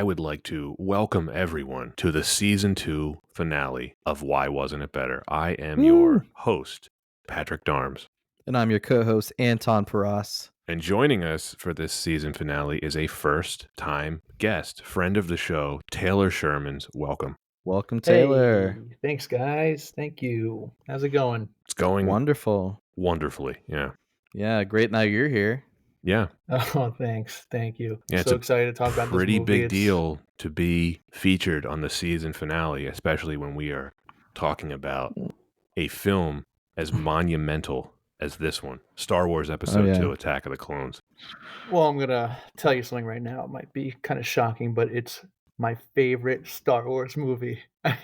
I would like to welcome everyone to the season 2 finale of Why Wasn't It Better? I am your host, Patrick Darms. And I'm your co-host, Anton Paras. And joining us for this season finale is a first-time guest, friend of the show, Taylor Schuurmans. Welcome. Welcome, Taylor. Hey, thanks, guys. Thank you. How's it going? It's going Wonderful. wonderfully. Yeah. Yeah, great now you're here. Yeah. Oh, thanks. Thank you. Yeah, So excited to talk about this pretty movie. big deal to be featured on the season finale, especially when we are talking about a film as monumental as this one, Star Wars Episode 2, Attack of the Clones. Well, I'm going to tell you something right now. It might be kind of shocking, but it's my favorite Star Wars movie. I'm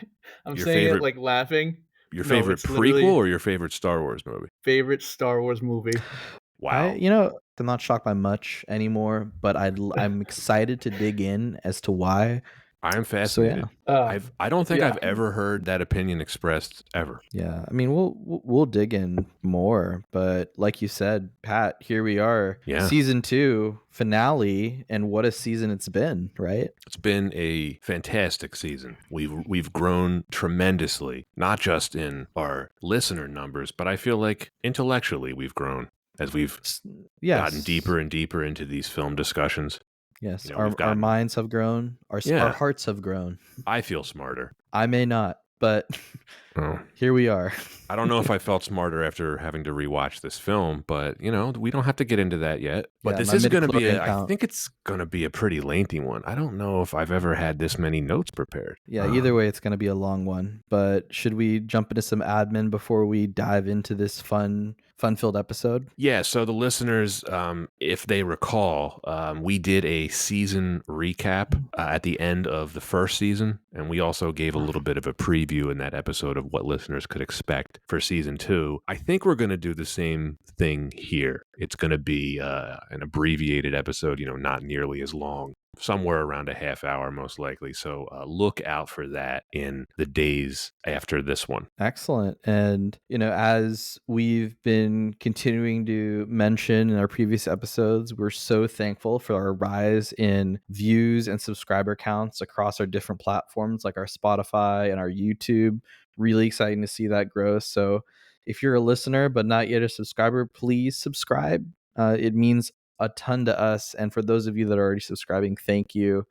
Your saying favorite- it like laughing. Your No, favorite it's literally prequel or your favorite Star Wars movie? favorite Star Wars movie. Wow. I'm not shocked by much anymore, but I'm excited to dig in as to why. I'm fascinated. I don't think I've ever heard that opinion expressed ever. Yeah, I mean, we'll dig in more, but like you said, Pat, here we are, season 2 finale, and what a season it's been, right? It's been a fantastic season. We've grown tremendously, not just in our listener numbers, but I feel like intellectually we've grown as we've gotten deeper and deeper into these film discussions. Yes, our minds have grown, our hearts have grown. I feel smarter. I may not, but here we are. I don't know if I felt smarter after having to rewatch this film, but we don't have to get into that yet. But this is going to be I think it's going to be a pretty lengthy one. I don't know if I've ever had this many notes prepared. Yeah, either way, it's going to be a long one. But should we jump into some admin before we dive into this fun-filled episode? Yeah, so the listeners, if they recall, we did a season recap at the end of the first season, and we also gave a little bit of a preview in that episode of what listeners could expect for season 2. I think we're going to do the same thing here. It's going to be an abbreviated episode, not nearly as long, somewhere around a half hour most likely. So look out for that in the days after this one. Excellent. And, as we've been continuing to mention in our previous episodes, we're so thankful for our rise in views and subscriber counts across our different platforms like our Spotify and our YouTube. Really exciting to see that grow. So if you're a listener but not yet a subscriber, please subscribe. It means a ton to us. And for those of you that are already subscribing, thank you.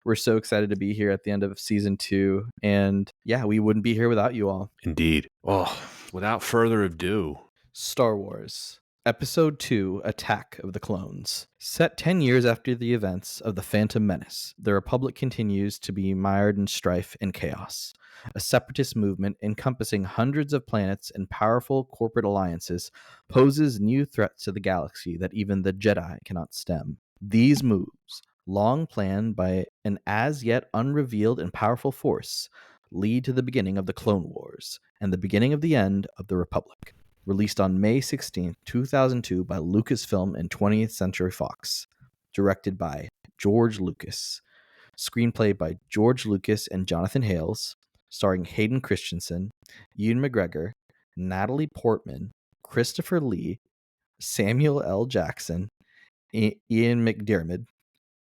We're so excited to be here at the end of season 2. And yeah, we wouldn't be here without you all. Indeed. Oh, without further ado. Star Wars. Episode 2, Attack of the Clones. Set 10 years after the events of The Phantom Menace, the Republic continues to be mired in strife and chaos. A separatist movement encompassing hundreds of planets and powerful corporate alliances poses new threats to the galaxy that even the Jedi cannot stem. These moves, long planned by an as-yet unrevealed and powerful force, lead to the beginning of the Clone Wars and the beginning of the end of the Republic. Released on May 16, 2002 by Lucasfilm and 20th Century Fox. Directed by George Lucas. Screenplay by George Lucas and Jonathan Hales. Starring Hayden Christensen, Ewan McGregor, Natalie Portman, Christopher Lee, Samuel L. Jackson, Ian McDiarmid,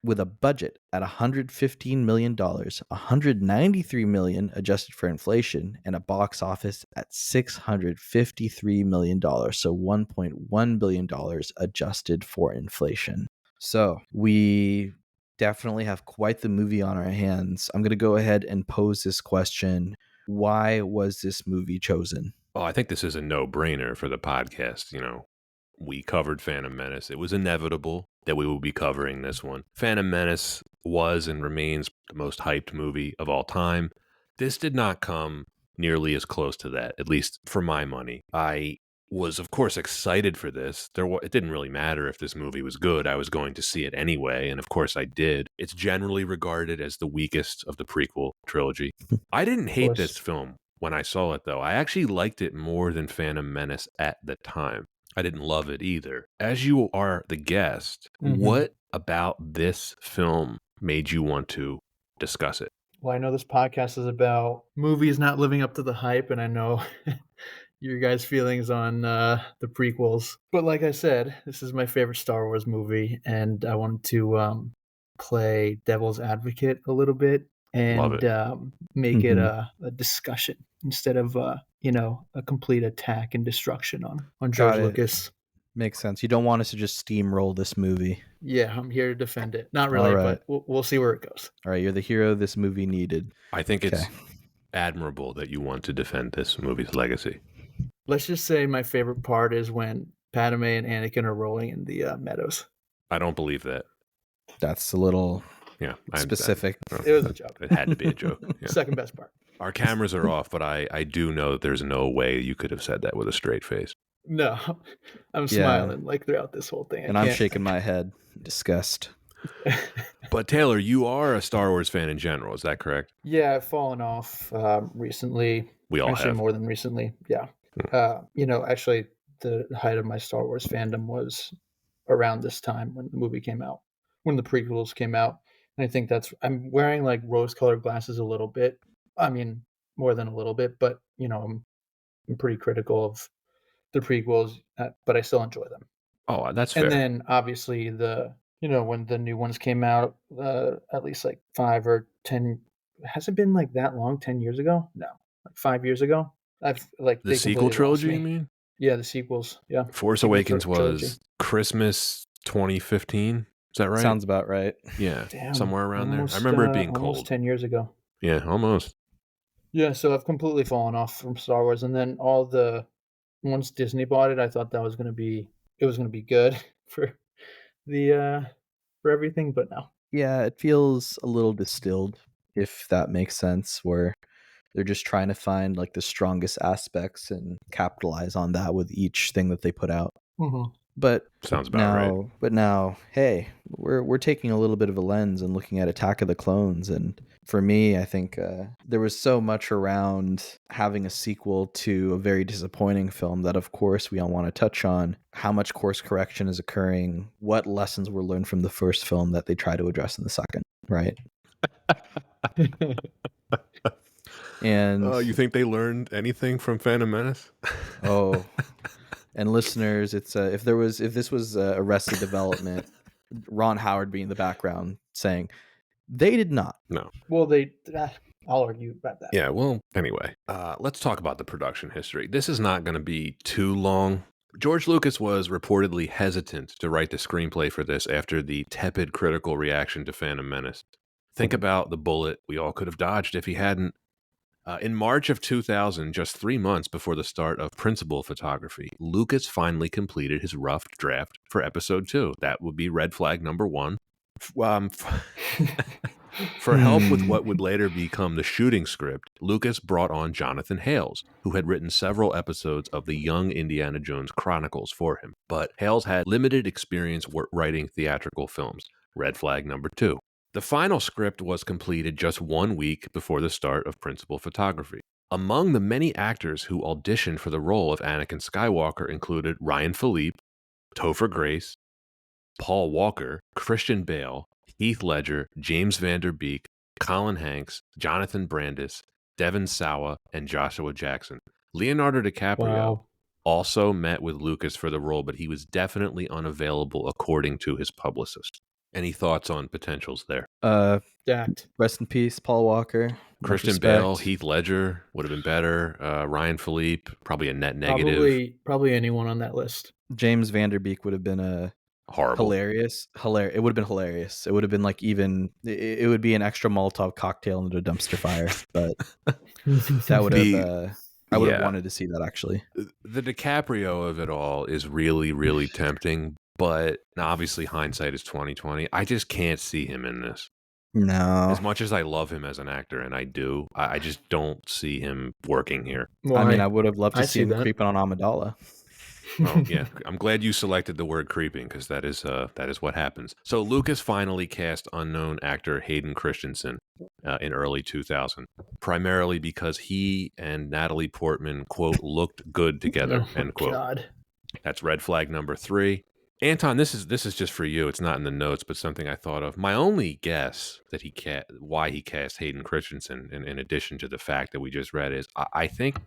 with a budget at $115 million, $193 million adjusted for inflation, and a box office at $653 million, so $1.1 billion adjusted for inflation. So we definitely have quite the movie on our hands. I'm going to go ahead and pose this question. Why was this movie chosen? Well, I think this is a no-brainer for the podcast. We covered Phantom Menace. It was inevitable that we will be covering this one. Phantom Menace was and remains the most hyped movie of all time. This did not come nearly as close to that, at least for my money. I was, of course, excited for this. It didn't really matter if this movie was good. I was going to see it anyway, and of course I did. It's generally regarded as the weakest of the prequel trilogy. I didn't hate this film when I saw it, though. I actually liked it more than Phantom Menace at the time. I didn't love it either. As you are the guest, what about this film made you want to discuss it? Well, I know this podcast is about movies not living up to the hype, and I know your guys' feelings on the prequels. But like I said, this is my favorite Star Wars movie, and I wanted to play devil's advocate a little bit Love and it. make it Mhm. a discussion instead of a complete attack and destruction on Got George it. Lucas. Makes sense. You don't want us to just steamroll this movie. Yeah, I'm here to defend it. Not All really, right. but we'll see where it goes. All right. You're the hero this movie needed. I think Okay. it's admirable that you want to defend this movie's legacy. Let's just say my favorite part is when Padme and Anakin are rolling in the meadows. I don't believe that. That's a little Yeah, specific. It was a joke. It had to be a joke. Yeah. Second best part. Our cameras are off, but I do know that there's no way you could have said that with a straight face. No, I'm Yeah. smiling like throughout this whole thing. And I'm shaking my head. Disgust. But Taylor, you are a Star Wars fan in general. Is that correct? Yeah, I've fallen off recently. We all Actually, have. more than recently. Yeah. Actually, the height of my Star Wars fandom was around this time when the movie came out, when the prequels came out. And I think I'm wearing like rose-colored glasses a little bit. I mean, more than a little bit, but I'm pretty critical of the prequels, but I still enjoy them. Oh, that's And fair. then obviously when the new ones came out, at least like 5 or 10, has it been like that long? 10 years ago? No, like 5 years ago. I've like The they sequel completely lost trilogy, you me. mean? Yeah, the sequels. Yeah, Force sequel Awakens trilogy. was Christmas 2015. Is that right? Sounds about right. Yeah, Damn, somewhere around there. almost, I remember it being almost cold. 10 years ago. Yeah, almost. Yeah, so I've completely fallen off from Star Wars, and then once Disney bought it, I thought it was gonna be good for the for everything, but no. Yeah, it feels a little distilled, if that makes sense, where they're just trying to find like the strongest aspects and capitalize on that with each thing that they put out. Mm-hmm. But Sounds about right. now, hey, we're taking a little bit of a lens and looking at Attack of the Clones, and for me, I think there was so much around having a sequel to a very disappointing film that, of course, we all want to touch on how much course correction is occurring, what lessons were learned from the first film that they try to address in the second, right? And You think they learned anything from Phantom Menace? oh, and listeners, it's if this was Arrested Development, Ron Howard being in the background saying they did not. No. Well, I'll argue about that. Yeah, well, anyway, let's talk about the production history. This is not going to be too long. George Lucas was reportedly hesitant to write the screenplay for this after the tepid critical reaction to Phantom Menace. Think about the bullet we all could have dodged if he hadn't. In March of 2000, just 3 months before the start of principal photography, Lucas finally completed his rough draft for episode 2. That would be red flag number 1. For help with what would later become the shooting script, Lucas brought on Jonathan Hales, who had written several episodes of the Young Indiana Jones Chronicles for him. But Hales had limited experience writing theatrical films. Red flag number 2. The final script was completed just 1 week before the start of principal photography. Among the many actors who auditioned for the role of Anakin Skywalker included Ryan Philippe, Topher Grace, Paul Walker, Christian Bale, Heath Ledger, James Van Der Beek, Colin Hanks, Jonathan Brandis, Devon Sawa, and Joshua Jackson. Leonardo DiCaprio also met with Lucas for the role, but he was definitely unavailable according to his publicist. Any thoughts on potentials there? Stacked. Rest in peace, Paul Walker. Christian Bale, Heath Ledger would have been better. Ryan Philippe, probably a net negative. Probably anyone on that list. James Van Der Beek would have been horrible. Hilarious. It would have been hilarious. It would have been like it would be an extra Molotov cocktail into a dumpster fire. But that would have I would have wanted to see that actually. The DiCaprio of it all is really, really tempting. But obviously hindsight is 20/20. I just can't see him in this. No. As much as I love him as an actor, and I do, I just don't see him working here. Why? I mean, I would have loved to see him creeping on Amidala. Oh, yeah. I'm glad you selected the word creeping because that is what happens. So Lucas finally cast unknown actor Hayden Christensen in early 2000, primarily because he and Natalie Portman, quote, looked good together, end quote. God. That's red flag number 3. Anton, this is just for you. It's not in the notes, but something I thought of. My only guess that why he cast Hayden Christensen, in addition to the fact that we just read, is I think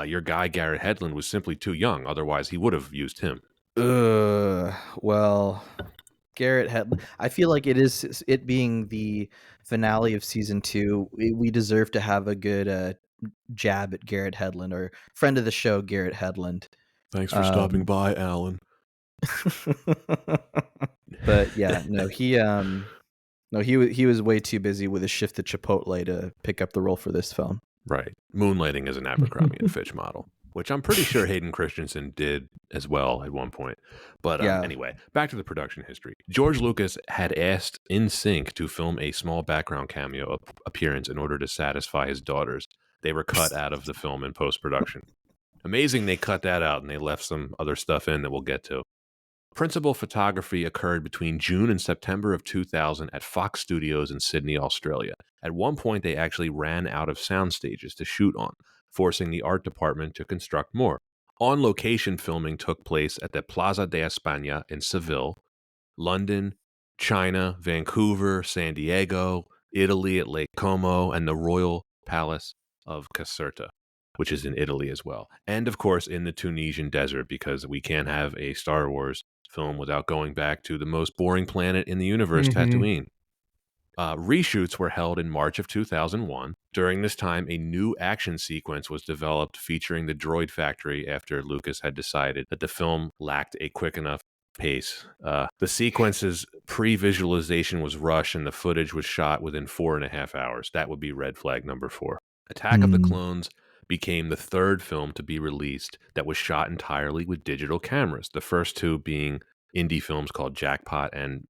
your guy Garrett Hedlund was simply too young. Otherwise, he would have used him. Well, Garrett Hedlund. I feel like it being the finale of season 2. We deserve to have a good jab at Garrett Hedlund, or friend of the show, Garrett Hedlund. Thanks for stopping by, Alan. But yeah, no, he was way too busy with his shift at Chipotle to pick up the role for this film. Right. Moonlighting as an Abercrombie and Fitch model, which I'm pretty sure Hayden Christensen did as well at one point. But Yeah. anyway, back to the production history. George Lucas had asked NSYNC to film a small background cameo appearance in order to satisfy his daughters. They were cut out of the film in post-production. Amazing they cut that out and they left some other stuff in that we'll get to. Principal photography occurred between June and September of 2000 at Fox Studios in Sydney, Australia. At one point, they actually ran out of sound stages to shoot on, forcing the art department to construct more. On-location filming took place at the Plaza de España in Seville, London, China, Vancouver, San Diego, Italy at Lake Como, and the Royal Palace of Caserta, which is in Italy as well. And, of course, in the Tunisian desert, because we can't have a Star Wars film without going back to the most boring planet in the universe, Tatooine. Reshoots were held in March of 2001. During this time, a new action sequence was developed featuring the droid factory after Lucas had decided that the film lacked a quick enough pace. The sequence's pre-visualization was rushed and the footage was shot within 4.5 hours. That would be red flag number 4. Attack of the Clones became the third film to be released that was shot entirely with digital cameras. The first two being indie films called Jackpot and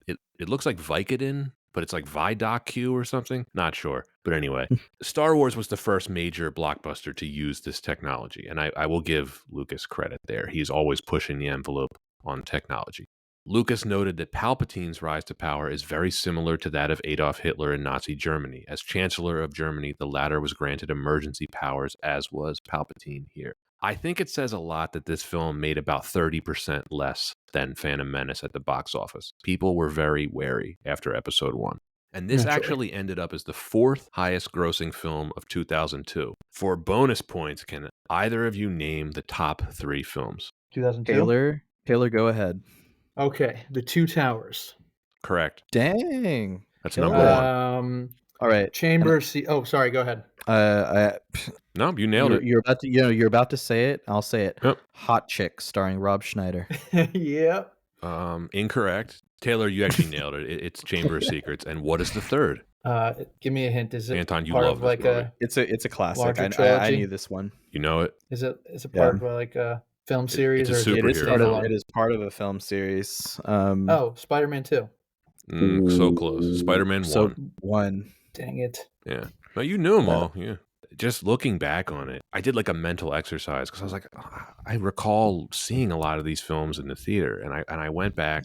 it looks like Vicodin, but it's like Vidoc or something. Not sure. But anyway, Star Wars was the first major blockbuster to use this technology. And I will give Lucas credit there. He's always pushing the envelope on technology. Lucas noted that Palpatine's rise to power is very similar to that of Adolf Hitler in Nazi Germany. As Chancellor of Germany, the latter was granted emergency powers, as was Palpatine here. I think it says a lot that this film made about 30% less than Phantom Menace at the box office. People were very wary after Episode 1. And this actually ended up as the 4th highest grossing film of 2002. For bonus points, can either of you name the top 3 films? 2002? Taylor, go ahead. Okay, The Two Towers. Correct. Dang. That's number 1. All right. Chamber Oh, sorry, go ahead. No, you nailed it. You're about to say it. I'll say it. Yep. Hot Chick, starring Rob Schneider. Yep. Incorrect. Taylor, you actually nailed it. It's Chamber of Secrets. And what is the third? Give me a hint. Is it Anton, you part love of this like movie. It's a classic. larger I trilogy? knew this one. You know it? Is it part of like a film series it's a or It is superhero part film. of it is part of a film series. Oh, Spider-Man 2. So close. Spider-Man 1. So one. Dang it. Yeah. No, you knew them all. Yeah. Just looking back on it, I did like a mental exercise because I was like, I recall seeing a lot of these films in the theater, and I went back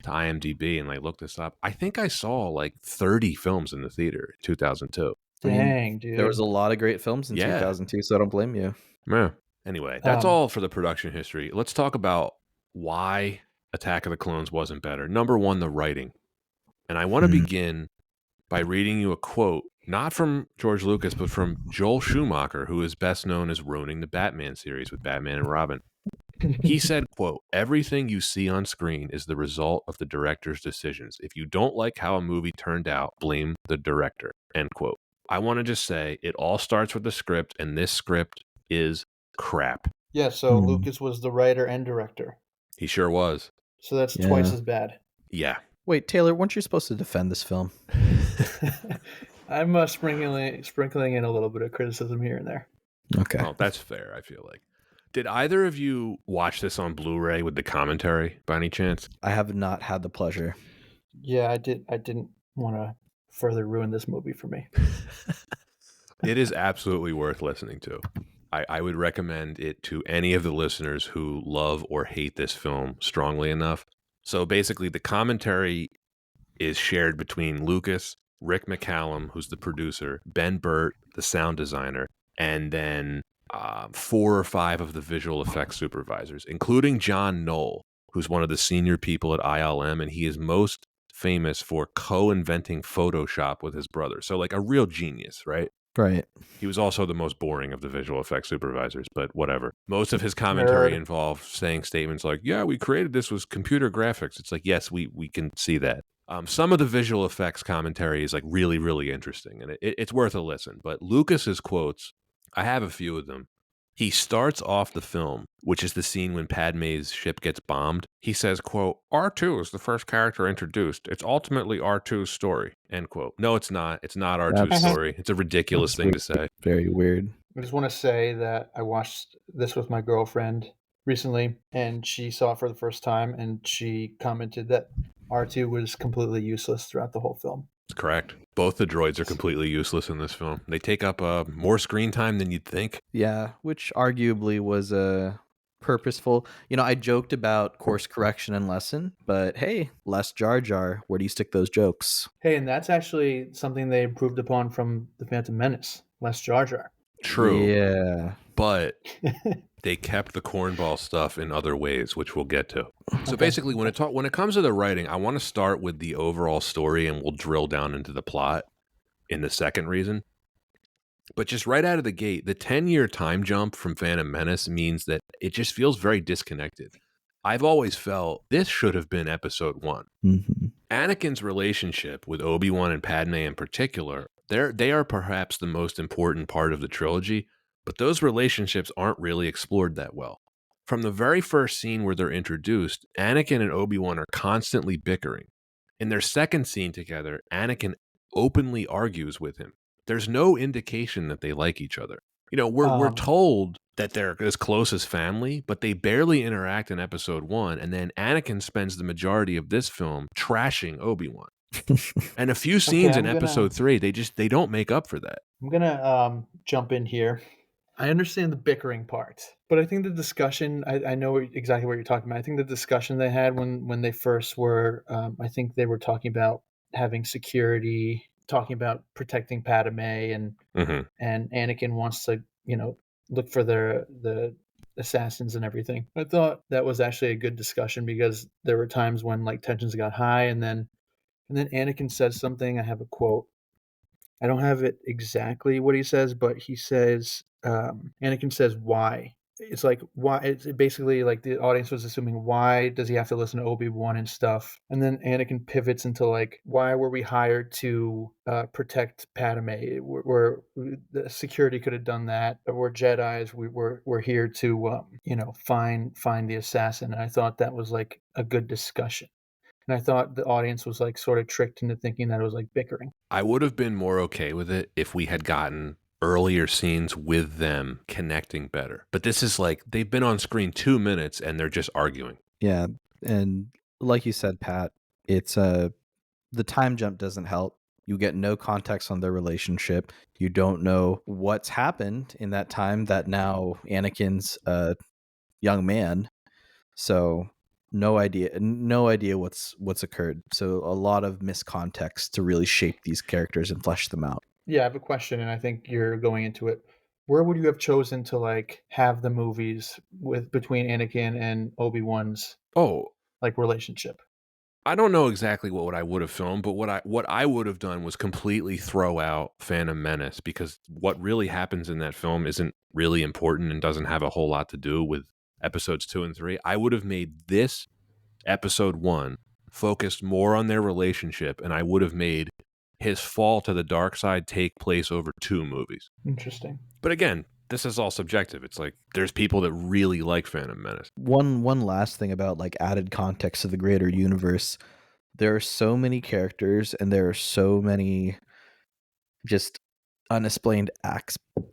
to IMDb and like looked this up. I think I saw like 30 films in the theater in 2002. Dang, dude. There was a lot of great films in 2002, so I don't blame you. Yeah. Anyway, that's all for the production history. Let's talk about why Attack of the Clones wasn't better. Number 1, the writing. And I want to begin by reading you a quote, not from George Lucas, but from Joel Schumacher, who is best known as ruining the Batman series with Batman and Robin. He said, quote, "Everything you see on screen is the result of the director's decisions. If you don't like how a movie turned out, blame the director," end quote. I want to just say it all starts with the script, and this script is crap. Yeah, so Lucas was the writer and director. He sure was. So that's twice as bad. Yeah. Wait, Taylor, weren't you supposed to defend this film? I'm sprinkling in a little bit of criticism here and there. Okay. Well, that's fair, I feel like. Did either of you watch this on Blu-ray with the commentary by any chance? I have not had the pleasure. Yeah, I didn't want to further ruin this movie for me. It is absolutely worth listening to. I would recommend it to any of the listeners who love or hate this film strongly enough. So basically, the commentary is shared between Lucas, Rick McCallum, who's the producer, Ben Burt, the sound designer, and then 4 or 5 of the visual effects supervisors, including John Knoll, who's one of the senior people at ILM, and he is most famous for co-inventing Photoshop with his brother. So like a real genius, right? Right. He was also the most boring of the visual effects supervisors, but whatever. Most of his commentary Nerd. involved saying statements like, yeah, we created this with computer graphics. It's like, yes, we can see that. Some of the visual effects commentary is like really, really interesting, and it's worth a listen. But Lucas's quotes, I have a few of them. He starts off the film, which is the scene when Padme's ship gets bombed. He says, quote, R2 is the first character introduced. It's ultimately R2's story, end quote. No, it's not. It's not R2's That's- story. It's a ridiculous thing to say. Very weird. I just want to say that I watched this with my girlfriend recently, and she saw it for the first time, and she commented that R2 was completely useless throughout the whole film. It's correct. Both the droids are completely useless in this film. They take up more screen time than you'd think. Yeah, which arguably was purposeful. I joked about course correction and lesson, but hey, less Jar Jar. Where do you stick those jokes? Hey, and that's actually something they improved upon from The Phantom Menace, less Jar Jar. True. Yeah. But they kept the cornball stuff in other ways, which we'll get to. So Okay. basically, when it comes to the writing, I want to start with the overall story, and we'll drill down into the plot in the second reason. But just right out of the gate, the 10-year time jump from Phantom Menace means that it just feels very disconnected. I've always felt this should have been episode 1. Mm-hmm. Anakin's relationship with Obi-Wan and Padme in particular, they are perhaps the most important part of the trilogy, but those relationships aren't really explored that well. From the very first scene where they're introduced, Anakin and Obi-Wan are constantly bickering. In their second scene together, Anakin openly argues with him. There's no indication that they like each other. We're told that they're as close as family, but they barely interact in episode 1, and then Anakin spends the majority of this film trashing Obi-Wan. And a few scenes in episode 3, they don't make up for that. I'm gonna jump in here. I understand the bickering part, but I think the discussion, I know exactly what you're talking about. I think the discussion they had when they first were, I think they were talking about having security, talking about protecting Padme, and Anakin wants to, look for the assassins and everything. I thought that was actually a good discussion because there were times when like tensions got high, and then Anakin says something. I have a quote. I don't have it exactly what he says, but he says, Anakin says, why? It's like, why? It's basically like the audience was assuming, why does he have to listen to Obi-Wan and stuff? And then Anakin pivots into like, why were we hired to protect Padme? The security could have done that. But we're Jedis. We're here to, find the assassin. And I thought that was like a good discussion. And I thought the audience was like sort of tricked into thinking that it was like bickering. I would have been more okay with it if we had gotten earlier scenes with them connecting better. But this is like, they've been on screen 2 minutes and they're just arguing. Yeah. And like you said, Pat, it's the time jump doesn't help. You get no context on their relationship. You don't know what's happened in that time that now Anakin's a young man. So no idea what's occurred. So a lot of miscontext to really shape these characters and flesh them out. Yeah, I have a question, and I think you're going into it. Where would you have chosen to like have the movies between Anakin and Obi-Wan's like relationship? I don't know exactly what I would have filmed, but what I would have done was completely throw out Phantom Menace, because what really happens in that film isn't really important and doesn't have a whole lot to do with episodes 2 and 3. I would have made this episode 1 focused more on their relationship, and I would have made his fall to the dark side take place over 2 movies. Interesting. But again, this is all subjective. It's like there's people that really like Phantom Menace. One last thing about like added context to the greater universe. There are so many characters and there are so many just unexplained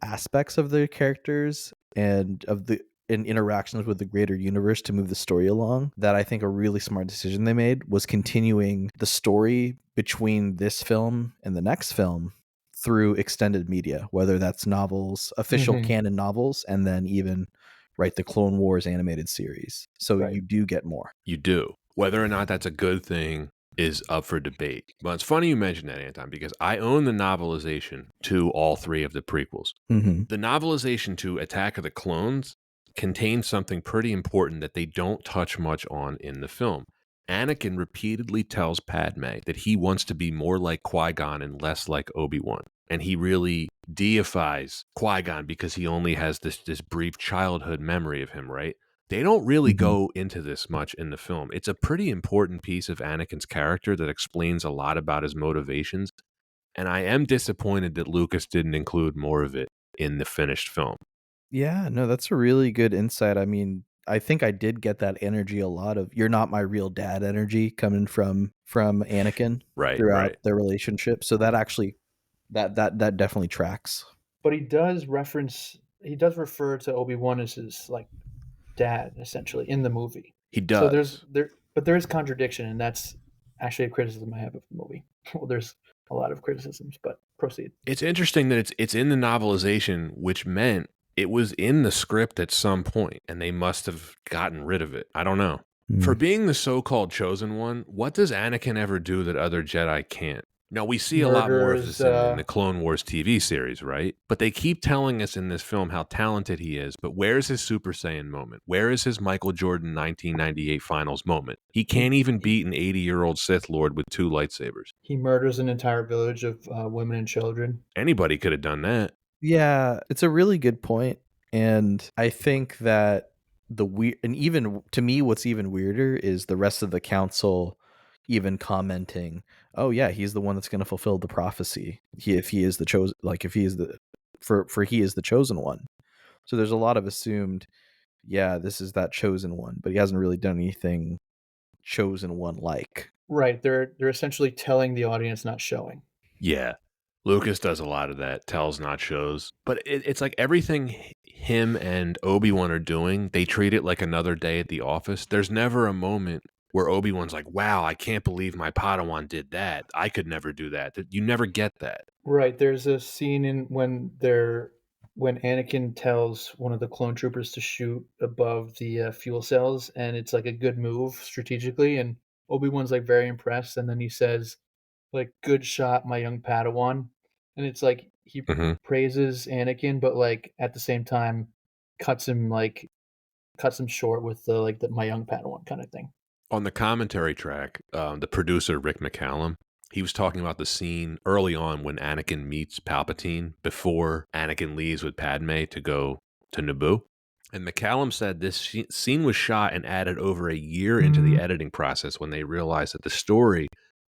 aspects of the characters and of the interactions with the greater universe to move the story along, that I think a really smart decision they made was continuing the story between this film and the next film through extended media, whether that's novels, official canon novels, and then even the Clone Wars animated series. So you do get more. You do. Whether or not that's a good thing is up for debate. But it's funny you mentioned that, Anton, because I own the novelization to all 3 of the prequels. The novelization to Attack of the Clones contains something pretty important that they don't touch much on in the film. Anakin repeatedly tells Padme that he wants to be more like Qui-Gon and less like Obi-Wan. and he really deifies Qui-Gon because he only has this brief childhood memory of him, right? They don't really Mhm. go into this much in the film. It's a pretty important piece of Anakin's character that explains a lot about his motivations, and I am disappointed that Lucas didn't include more of it in the finished film. Yeah, no, that's a really good insight. I mean, I think I did get that energy a lot of "you're not my real dad" energy coming from Anakin Right, throughout right. their relationship. So that actually that definitely tracks. But he does refer to Obi-Wan as his, like, dad, essentially, in the movie. He So does. there is contradiction, and that's actually a criticism I have of the movie. Well, there's a lot of criticisms, but proceed. It's interesting that it's in the novelization, which meant it was in the script at some point, and they must have gotten rid of it. I don't know. For Mm. being the so-called chosen one, what does Anakin ever do that other Jedi can't? Now, we see a lot more of Murders, this in the Clone Wars TV series, right? But they keep telling us in this film how talented he is. But where's his Super Saiyan moment? Where is his Michael Jordan 1998 Finals moment? He he can't even beat an 80-year-old Sith Lord with 2 lightsabers. he murders an entire village of, women and children. Anybody could have done that. Yeah, it's a really good point, and I think that the weird and even to me, what's even weirder is the rest of the council even commenting, "Oh yeah, he's the one that's going to fulfill the prophecy. If he is the chosen, like if he is the for he is the chosen one." So there's a lot of assumed, yeah, this is that chosen one, but he hasn't really done anything chosen one like. Right, they're essentially telling the audience, not showing. Yeah. Lucas does a lot of that, tells not shows. But it's like everything him and Obi-Wan are doing, they treat it like another day at the office. There's never a moment where Obi-Wan's like, wow, I can't believe my Padawan did that. I could never do that. You never get that. Right, there's a scene in when Anakin tells one of the clone troopers to shoot above the, fuel cells, and it's, like, a good move strategically, and Obi-Wan's, like, very impressed, and then he says, like, "Good shot, my young Padawan," and it's like he Hmm. praises Anakin, but, like, at the same time, cuts him short with the "my young Padawan" kinda thing. On the commentary track, the producer, Rick McCallum, he was talking about the scene early on when Anakin meets Palpatine before Anakin leaves with Padme to go to Naboo. And McCallum said this scene was shot and added over a year into the editing process when they realized that the story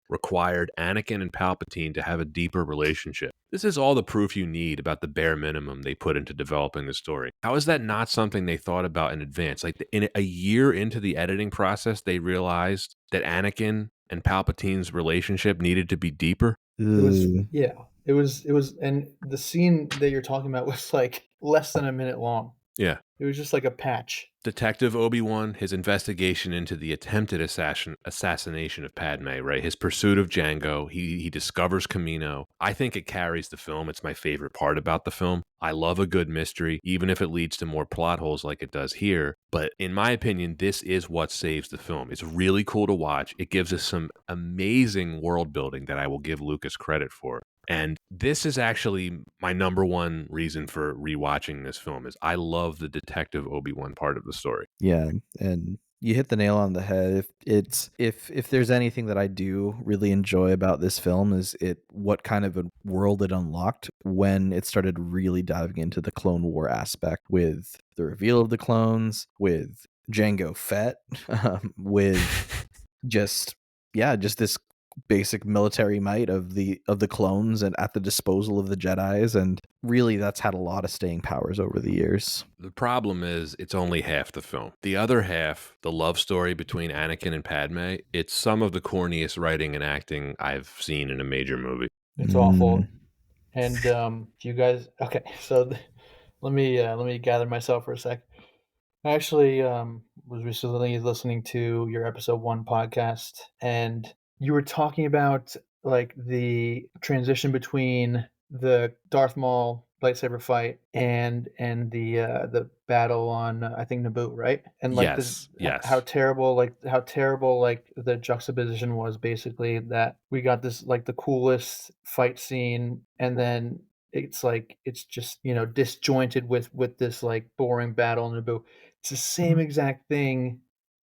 required Anakin and Palpatine to have a deeper relationship. This is all the proof you need about the bare minimum they put into developing the story. How is that not something they thought about in advance? Like in a year into the editing process, they realized that Anakin and Palpatine's relationship needed to be deeper. It was Ooh. yeah, it was and the scene that you're talking about was, like, less than a minute long. Yeah. It was just like a patch. Detective Obi-Wan, his investigation into the attempted assassination of Padme, right? His pursuit of Django, he discovers Camino. I think it carries the film. It's my favorite part about the film. I love a good mystery, even if it leads to more plot holes like it does here. But in my opinion, this is what saves the film. It's really cool to watch. It gives us some amazing world building that I will give Lucas credit for. And this is actually my number one reason for rewatching this film is I love the Detective Obi-Wan part of the story. Yeah, and you hit the nail on the head. If there's anything that I do really enjoy about this film is it what kind of a world it unlocked when it started really diving into the Clone War aspect with the reveal of the clones, with Jango Fett, with just just this basic military might of the clones and at the disposal of the Jedis, and really that's had a lot of staying powers over the years. The problem is it's only half the film. The other half, the love story between Anakin and Padme, it's some of the corniest writing and acting I've seen in a major movie. It's awful. Mm. And, do you guys okay, so let me gather myself for a sec. I actually, was recently listening to your episode 1 podcast, and you were talking about, like, the transition between the Darth Maul lightsaber fight and the battle on, I think, Naboo, right? And, like, the Yes, h how yes. terrible, like, the juxtaposition was basically that we got this, like, the coolest fight scene, and then it's like it's just, disjointed with this, like, boring battle in Naboo. It's the same exact thing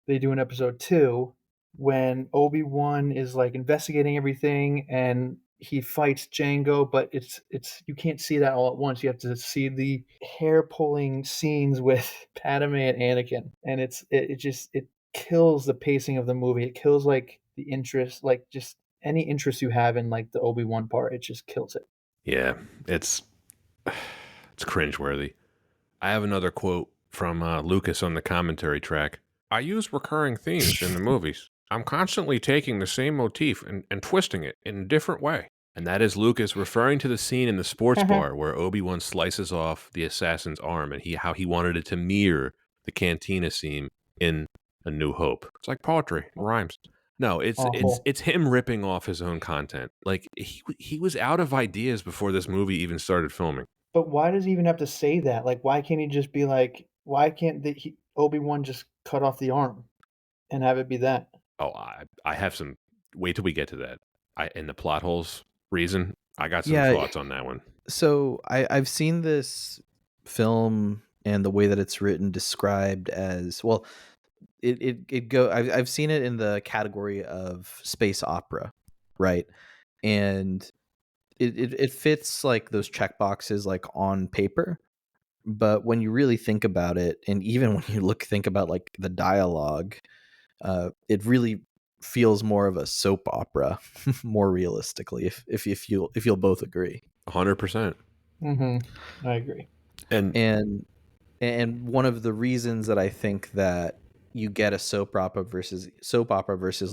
they do in episode 2, when Obi-Wan is like investigating everything and he fights Django, but it's you can't see that all at once. You have to see the hair pulling scenes with Padme and Anakin, and it just it kills the pacing of the movie. It kills like the interest, like just any interest you have in like the Obi-Wan part. It just kills it. Yeah, it's it's cringeworthy. I have another quote from Lucas on the commentary track. I use recurring themes in the movies. I'm constantly taking the same motif and twisting it in a different way. And that is Lucas referring to the scene in the sports bar where Obi-Wan slices off the assassin's arm and how he wanted it to mirror the cantina scene in A New Hope. It's like poetry, it rhymes. No, Awful. it's him ripping off his own content. Like he was out of ideas before this movie even started filming. But why does he even have to say that? Like, why can't he just be like, why can't Obi-Wan just cut off the arm and have it be that? Oh, I have some. Wait till we get to that. In the plot holes reason, I got some Yeah. thoughts on that one. So I've seen this film and the way that it's written described as well. I've seen it in the category of space opera, right? And it fits like those check boxes like on paper, but when you really think about it, and even when you think about like the dialogue, it really feels more of a soap opera, more realistically, if you'll both agree. 100%. I agree. And And one of the reasons that I think that you get a soap opera versus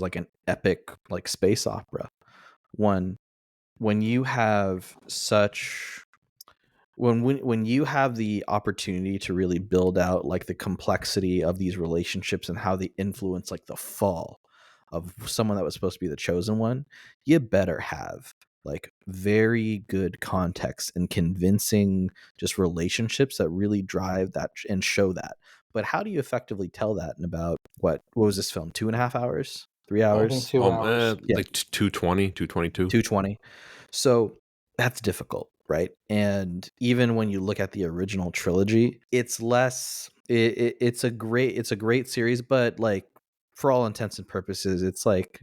like an epic like space opera, one, when you have such when you have the opportunity to really build out like the complexity of these relationships and how they influence like the fall of someone that was supposed to be the chosen one, you better have like very good context and convincing just relationships that really drive that and show that. But how do you effectively tell that in about what was this film, 2.5 hours, three I think hours 2 hours. Yeah. like 220, 222. 220. So that's difficult, right? And even when you look at the original trilogy, it's less it's a great series, but like for all intents and purposes, it's like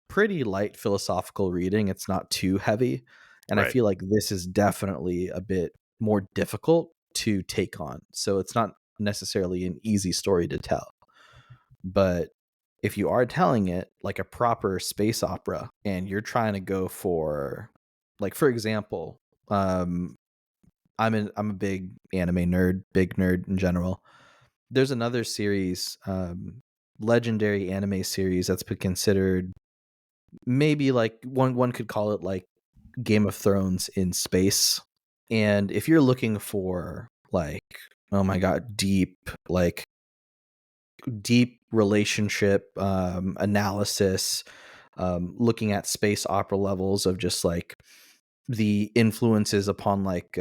pretty light philosophical reading. It's not too heavy. And I Right. feel like this is definitely a bit more difficult to take on. So it's not necessarily an easy story to tell. But if you are telling it like a proper space opera and you're trying to go for, like, for example, I'm a big anime nerd, big nerd in general. There's another series, legendary anime series that's been considered maybe like one could call it like Game of Thrones in space. And if you're looking for like, oh my god, deep relationship analysis, looking at space opera levels of just like the influences upon like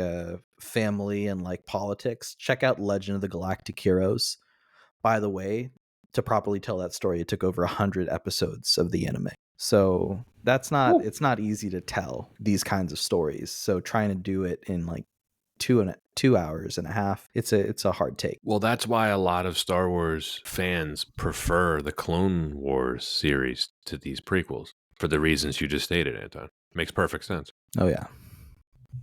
family and like politics, check out Legend of the Galactic Heroes. By the way, to properly tell that story, it took over 100 episodes of the anime. So it's not easy to tell these kinds of stories. So trying to do it in like 2 hours and a half, it's a hard take. Well, that's why a lot of Star Wars fans prefer the Clone Wars series to these prequels for the reasons you just stated, Anton. Makes perfect sense. Oh yeah.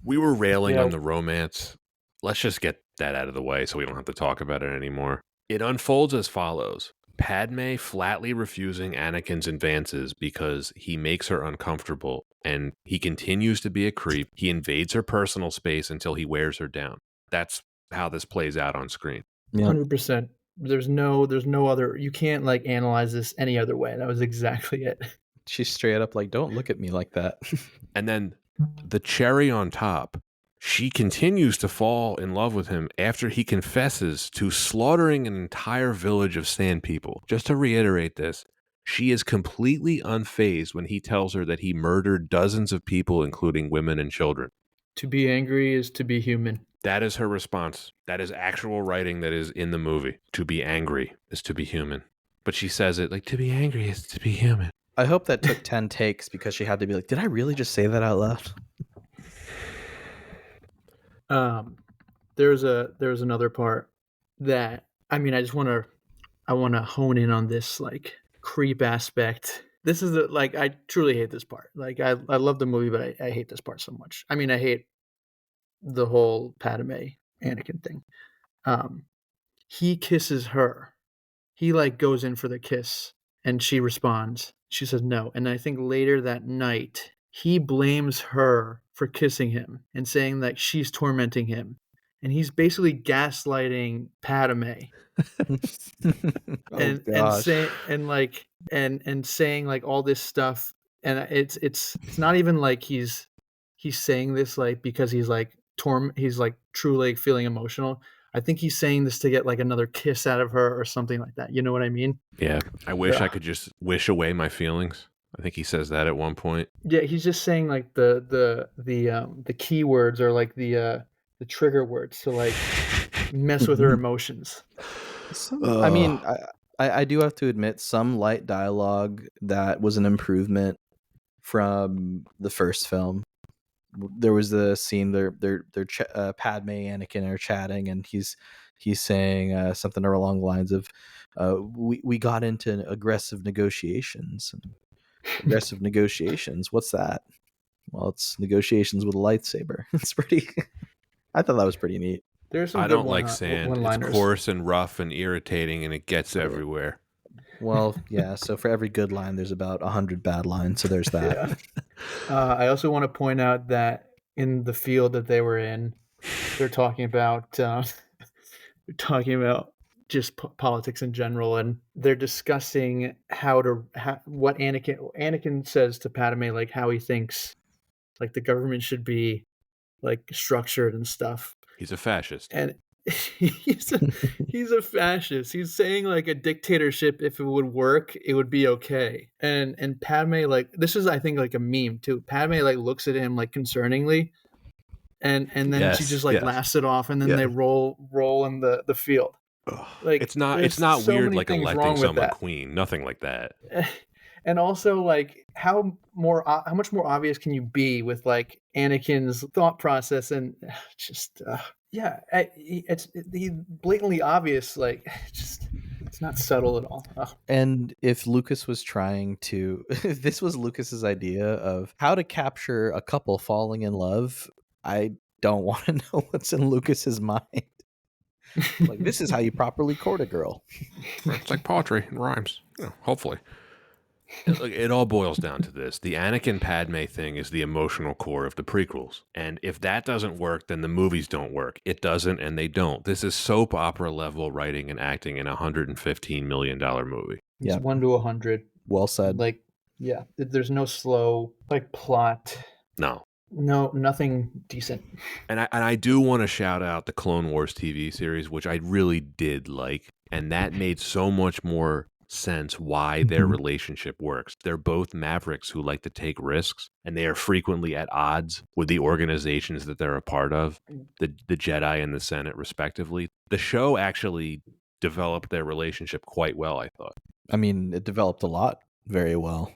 We were railing Yeah. on the romance. Let's just get that out of the way so we don't have to talk about it anymore. It unfolds as follows. Padme flatly refusing Anakin's advances because he makes her uncomfortable, and he continues to be a creep. He invades her personal space until he wears her down. That's how this plays out on screen. Yeah. 100%. There's no other, you can't like analyze this any other way. That was exactly it. She's straight up like, don't look at me like that. And then the cherry on top, she continues to fall in love with him after he confesses to slaughtering an entire village of sand people. Just to reiterate this, she is completely unfazed when he tells her that he murdered dozens of people, including women and children. To be angry is to be human. That is her response. That is actual writing that is in the movie. To be angry is to be human. But she says it like, to be angry is to be human. I hope that took 10 takes because she had to be like, did I really just say that out loud? There's another part that, I mean, I want to hone in on this like creep aspect. This is like I truly hate this part. Like I love the movie, but I hate this part so much. I mean, I hate the whole Padme Anakin thing. Um, he kisses her. He like goes in for the kiss, and she responds. She says no. And I think later that night, he blames her for kissing him and saying that she's tormenting him. And he's basically gaslighting Padme Oh and gosh. say and saying like all this stuff. And it's not even like he's saying this like because he's like he's like truly feeling emotional. I think he's saying this to get like another kiss out of her or something like that. You know what I mean? Yeah. I wish I Ugh. could just wish away my feelings. I think he says that at one point. Yeah, he's just saying like the keywords or like the trigger words to like mess with her emotions. I mean, I do have to admit some light dialogue that was an improvement from the first film. There was the scene Padme and Anakin are chatting, and he's saying something along the lines of, "We got into aggressive negotiations." Aggressive negotiations. What's that? Well, it's negotiations with a lightsaber. It's pretty. I thought that was pretty neat. There's some I good don't like sand. It's one-liners. coarse and rough and irritating, and it gets everywhere. Well, yeah. So for every good line, there's about 100 bad lines. So there's that. Yeah. I also want to point out that in the field that they were in, they're talking about just politics in general, and they're discussing what Anakin says to Padme, like how he thinks like the government should be like structured and stuff. He's a fascist. And he's a fascist. He's saying like a dictatorship, if it would work, it would be okay. And Padme, like, this is I think like a meme too. Padme like looks at him like concerningly, and then she just like laughs it off, and then they roll in the field. Like it's not so weird many like things electing wrong with someone that. queen. Nothing like that. And also like how much more obvious can you be with like Anakin's thought process and just yeah, it's blatantly obvious. Like just it's not subtle at all. Ugh. And if Lucas was trying to, if this was Lucas's idea of how to capture a couple falling in love, I don't want to know what's in Lucas's mind. Like, this is how you properly court a girl. It's like poetry and rhymes. Hopefully. It all boils down to this. The Anakin Padme thing is the emotional core of the prequels. And if that doesn't work, then the movies don't work. It doesn't, and they don't. This is soap opera level writing and acting in a $115 million movie. It's 1 to 100. Well said. Like, yeah, there's no slow like plot. No, nothing decent. And I do want to shout out the Clone Wars TV series, which I really did like, and that made so much more sense why their relationship works. They're both mavericks who like to take risks, and they are frequently at odds with the organizations that they're a part of, the Jedi and the Senate, respectively. The show actually developed their relationship quite well, I thought. I mean, it developed a lot very well.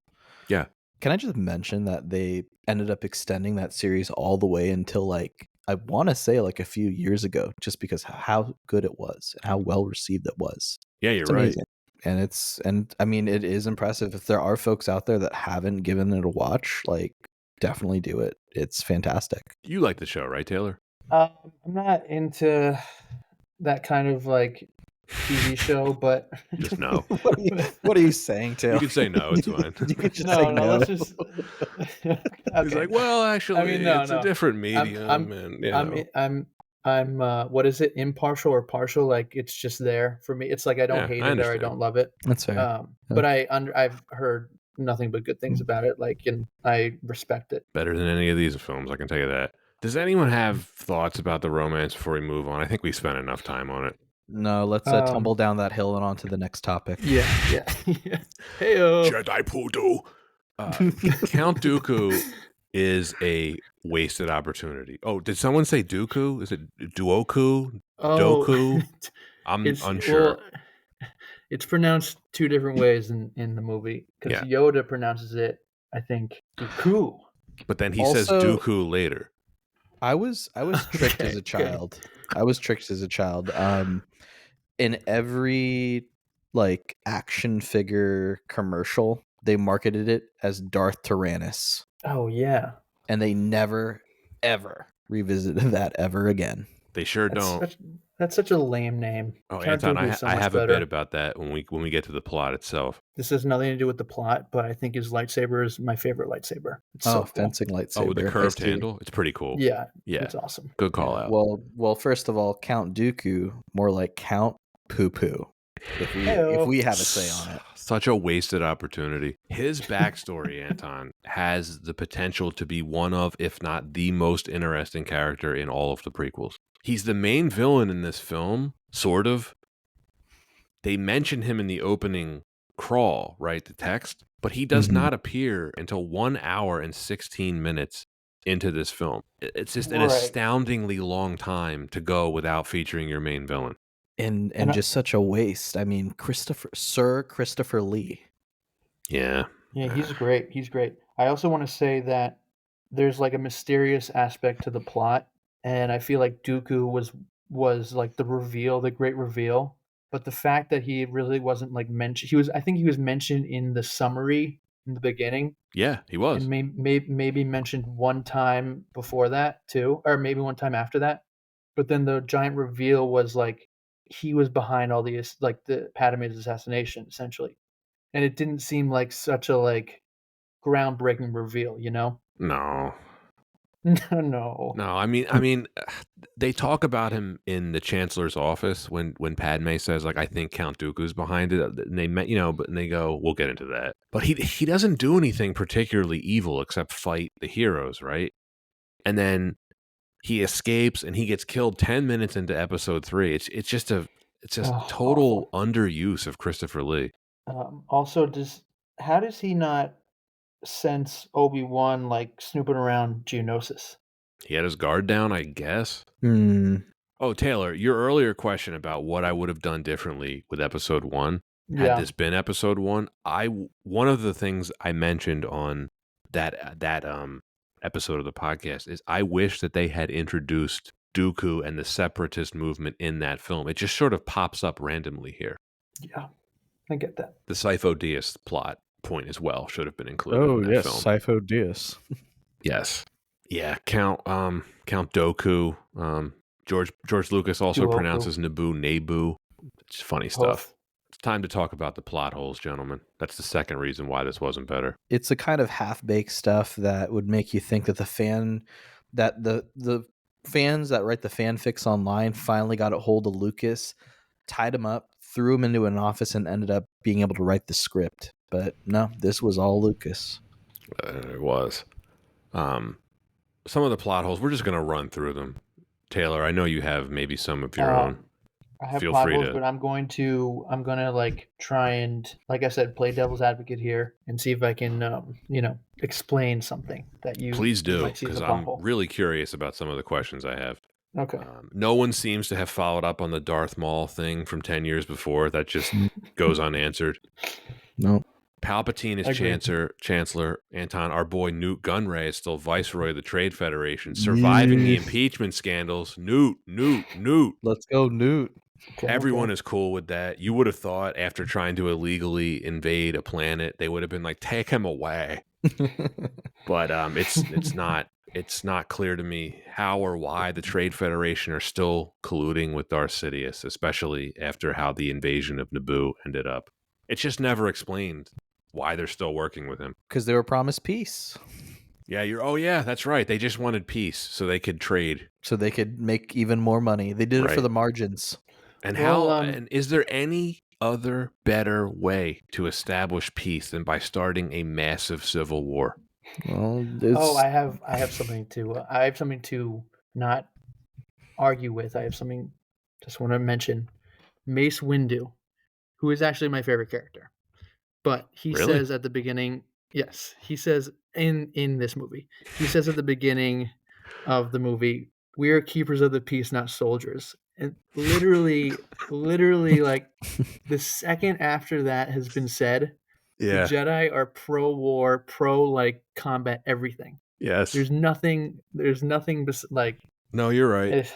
Yeah. Can I just mention that they ended up extending that series all the way until like, I want to say like a few years ago, just because how good it was and how well received it was. Yeah, you're It's right. amazing. And I mean, it is impressive. If there are folks out there that haven't given it a watch, like, definitely do it. It's fantastic. You like the show, right, Taylor? I'm not into that kind of like TV show, but just no. What are you saying, Taylor? You can say no. It's fine. You can just no, say no. Let's just. Okay. He's like, well, actually, I mean, it's a different medium. I'm what is it? Impartial or partial? Like it's just there for me. It's like I don't hate it or I don't love it. That's fair. But I've heard nothing but good things about it. Like, and I respect it. Better than any of these films, I can tell you that. Does anyone have thoughts about the romance before we move on? I think we spent enough time on it. No, let's tumble down that hill and on to the next topic. Yeah. Hey-o. Jedi poodoo. Count Dooku is a wasted opportunity. Oh, did someone say Dooku? Is it Duoku? Doku? I'm unsure. Well, it's pronounced two different ways in the movie because Yoda pronounces it, I think, Dooku. But then he says Dooku later. I was tricked as a child. I was tricked as a child. In every like action figure commercial, they marketed it as Darth Tyrannus, Oh yeah, and they never ever revisited that ever again. They sure that's don't. such a lame name. Oh, Count Anton, Dooku is so I much have a bit better. about that when we get to the plot itself. This has nothing to do with the plot, but I think his lightsaber is my favorite lightsaber. It's Oh, so cool. fencing Oh, with the lightsaber. I curved see. handle, it's pretty cool. Yeah, Yeah, it's awesome. good call Yeah. out. Well, first of all, Count Dooku, more like Count Poo Poo. If Heyo. we have a say on it. Such a wasted opportunity. His backstory, Anton, has the potential to be one of, if not the most interesting character in all of the prequels. He's the main villain in this film, sort of. They mention him in the opening crawl, right? The text, but he does not appear until 1 hour and 16 minutes into this film. It's just an Right. astoundingly long time to go without featuring your main villain. And And I- just such a waste. I mean, Sir Christopher Lee. Yeah. Yeah, he's great. He's great. I also want to say that there's like a mysterious aspect to the plot, and I feel like Dooku was like the reveal, the great reveal. But the fact that he really wasn't like mentioned, I think he was mentioned in the summary in the beginning, Yeah, he was. and maybe mentioned one time before that too, or maybe one time after that. But then the giant reveal was like he was behind all these, like the Padme's assassination, essentially, and it didn't seem like such a like groundbreaking reveal, you know? No. No. No, I mean, they talk about him in the chancellor's office when Padme says like, "I think Count Dooku's behind it." And they met, but they go, "We'll get into that." But he doesn't do anything particularly evil except fight the heroes, right? And then he escapes and he gets killed 10 minutes into episode 3. It's just total Awful. underuse of Christopher Lee. Also, how does he not sense Obi-Wan like snooping around Geonosis? He had his guard down, I guess. Hmm. Oh, Taylor, your earlier question about what I would have done differently with episode 1, had Yeah. this been episode 1, one of the things I mentioned on that episode of the podcast is I wish that they had introduced Dooku and the separatist movement in that film. It just sort of pops up randomly here. Yeah. I get that. The Sifo Dyas plot point as well should have been included in that film. Sifo Dyas. Yes. Yeah, Count Dooku. George Lucas also Dooku. pronounces Naboo Naboo. It's funny stuff. It's time to talk about the plot holes, gentlemen. That's the second reason why this wasn't better. It's a kind of half-baked stuff that would make you think that the fans that write the fanfics online finally got a hold of Lucas, tied him up, threw him into an office, and ended up being able to write the script. But no, this was all Lucas. It was. Some of the plot holes, we're just going to run through them. Taylor, I know you have maybe some of your own. I have Feel plot free holes, to- but I'm gonna like try and, like I said, play devil's advocate here and see if I can explain something that you Please do, might see as because a plot I'm hole. really curious about some of the questions I have. Okay. No one seems to have followed up on the Darth Maul thing from 10 years before. That just goes unanswered. No. Palpatine is Agreed. Chancellor. Anton, our boy Newt Gunray is still Viceroy of the Trade Federation, surviving the Yeah. impeachment scandals. Newt. Let's go, Newt. Okay, Everyone okay. is cool with that. You would have thought after trying to illegally invade a planet, they would have been like, take him away. But it's not clear to me how or why the Trade Federation are still colluding with Darth Sidious, especially after how the invasion of Naboo ended up. It's just never explained why they're still working with him. Because they were promised peace, Yeah, that's right. They just wanted peace so they could trade. so they could make even more money. They did it for Right. the margins. And Well, and is there any other better way to establish peace than by starting a massive civil war? Well, it's, I have something to not argue with. I have something just want to mention. Mace Windu, who is actually my favorite character. But he Really? says at the beginning, yes, he says in this movie, he says at the beginning of the movie, "We are keepers of the peace, not soldiers." And literally, like the second after that has been said, the Jedi are pro-war, like combat, everything. Yes. There's nothing like No, you're right.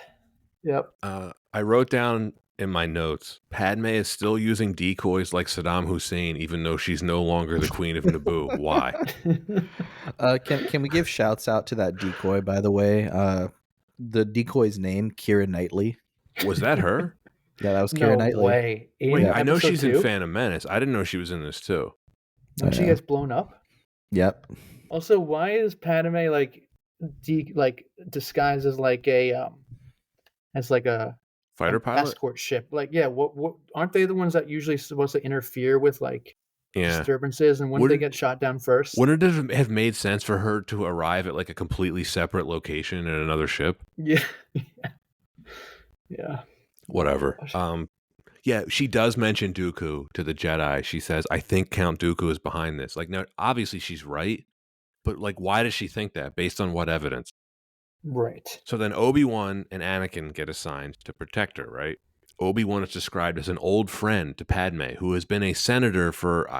Yep. I wrote down in my notes, Padme is still using decoys like Saddam Hussein, even though she's no longer the queen of Naboo. Why? Can we give shouts out to that decoy, by the way? The decoy's name, Keira Knightley. Was that her? Yeah, that was Keira No Knightley. way. In Wait, I know episode she's in 2? Phantom Menace. I didn't know she was in this too. When she gets blown up? Yep. Also, why is Padme like disguised as like a Fighter an pilot? escort ship? Like, yeah, what aren't they the ones that usually supposed to interfere with like Yeah. disturbances, and wouldn't they get shot down first? Wouldn't it have made sense for her to arrive at like a completely separate location in another ship? Yeah. Yeah. Whatever. Gosh. Yeah, she does mention Dooku to the Jedi. She says, I think Count Dooku is behind this. Like, now, obviously she's right, but like, why does she think that? Based on what evidence? Right. So then Obi-Wan and Anakin get assigned to protect her, right? Obi-Wan is described as an old friend to Padme, who has been a senator for,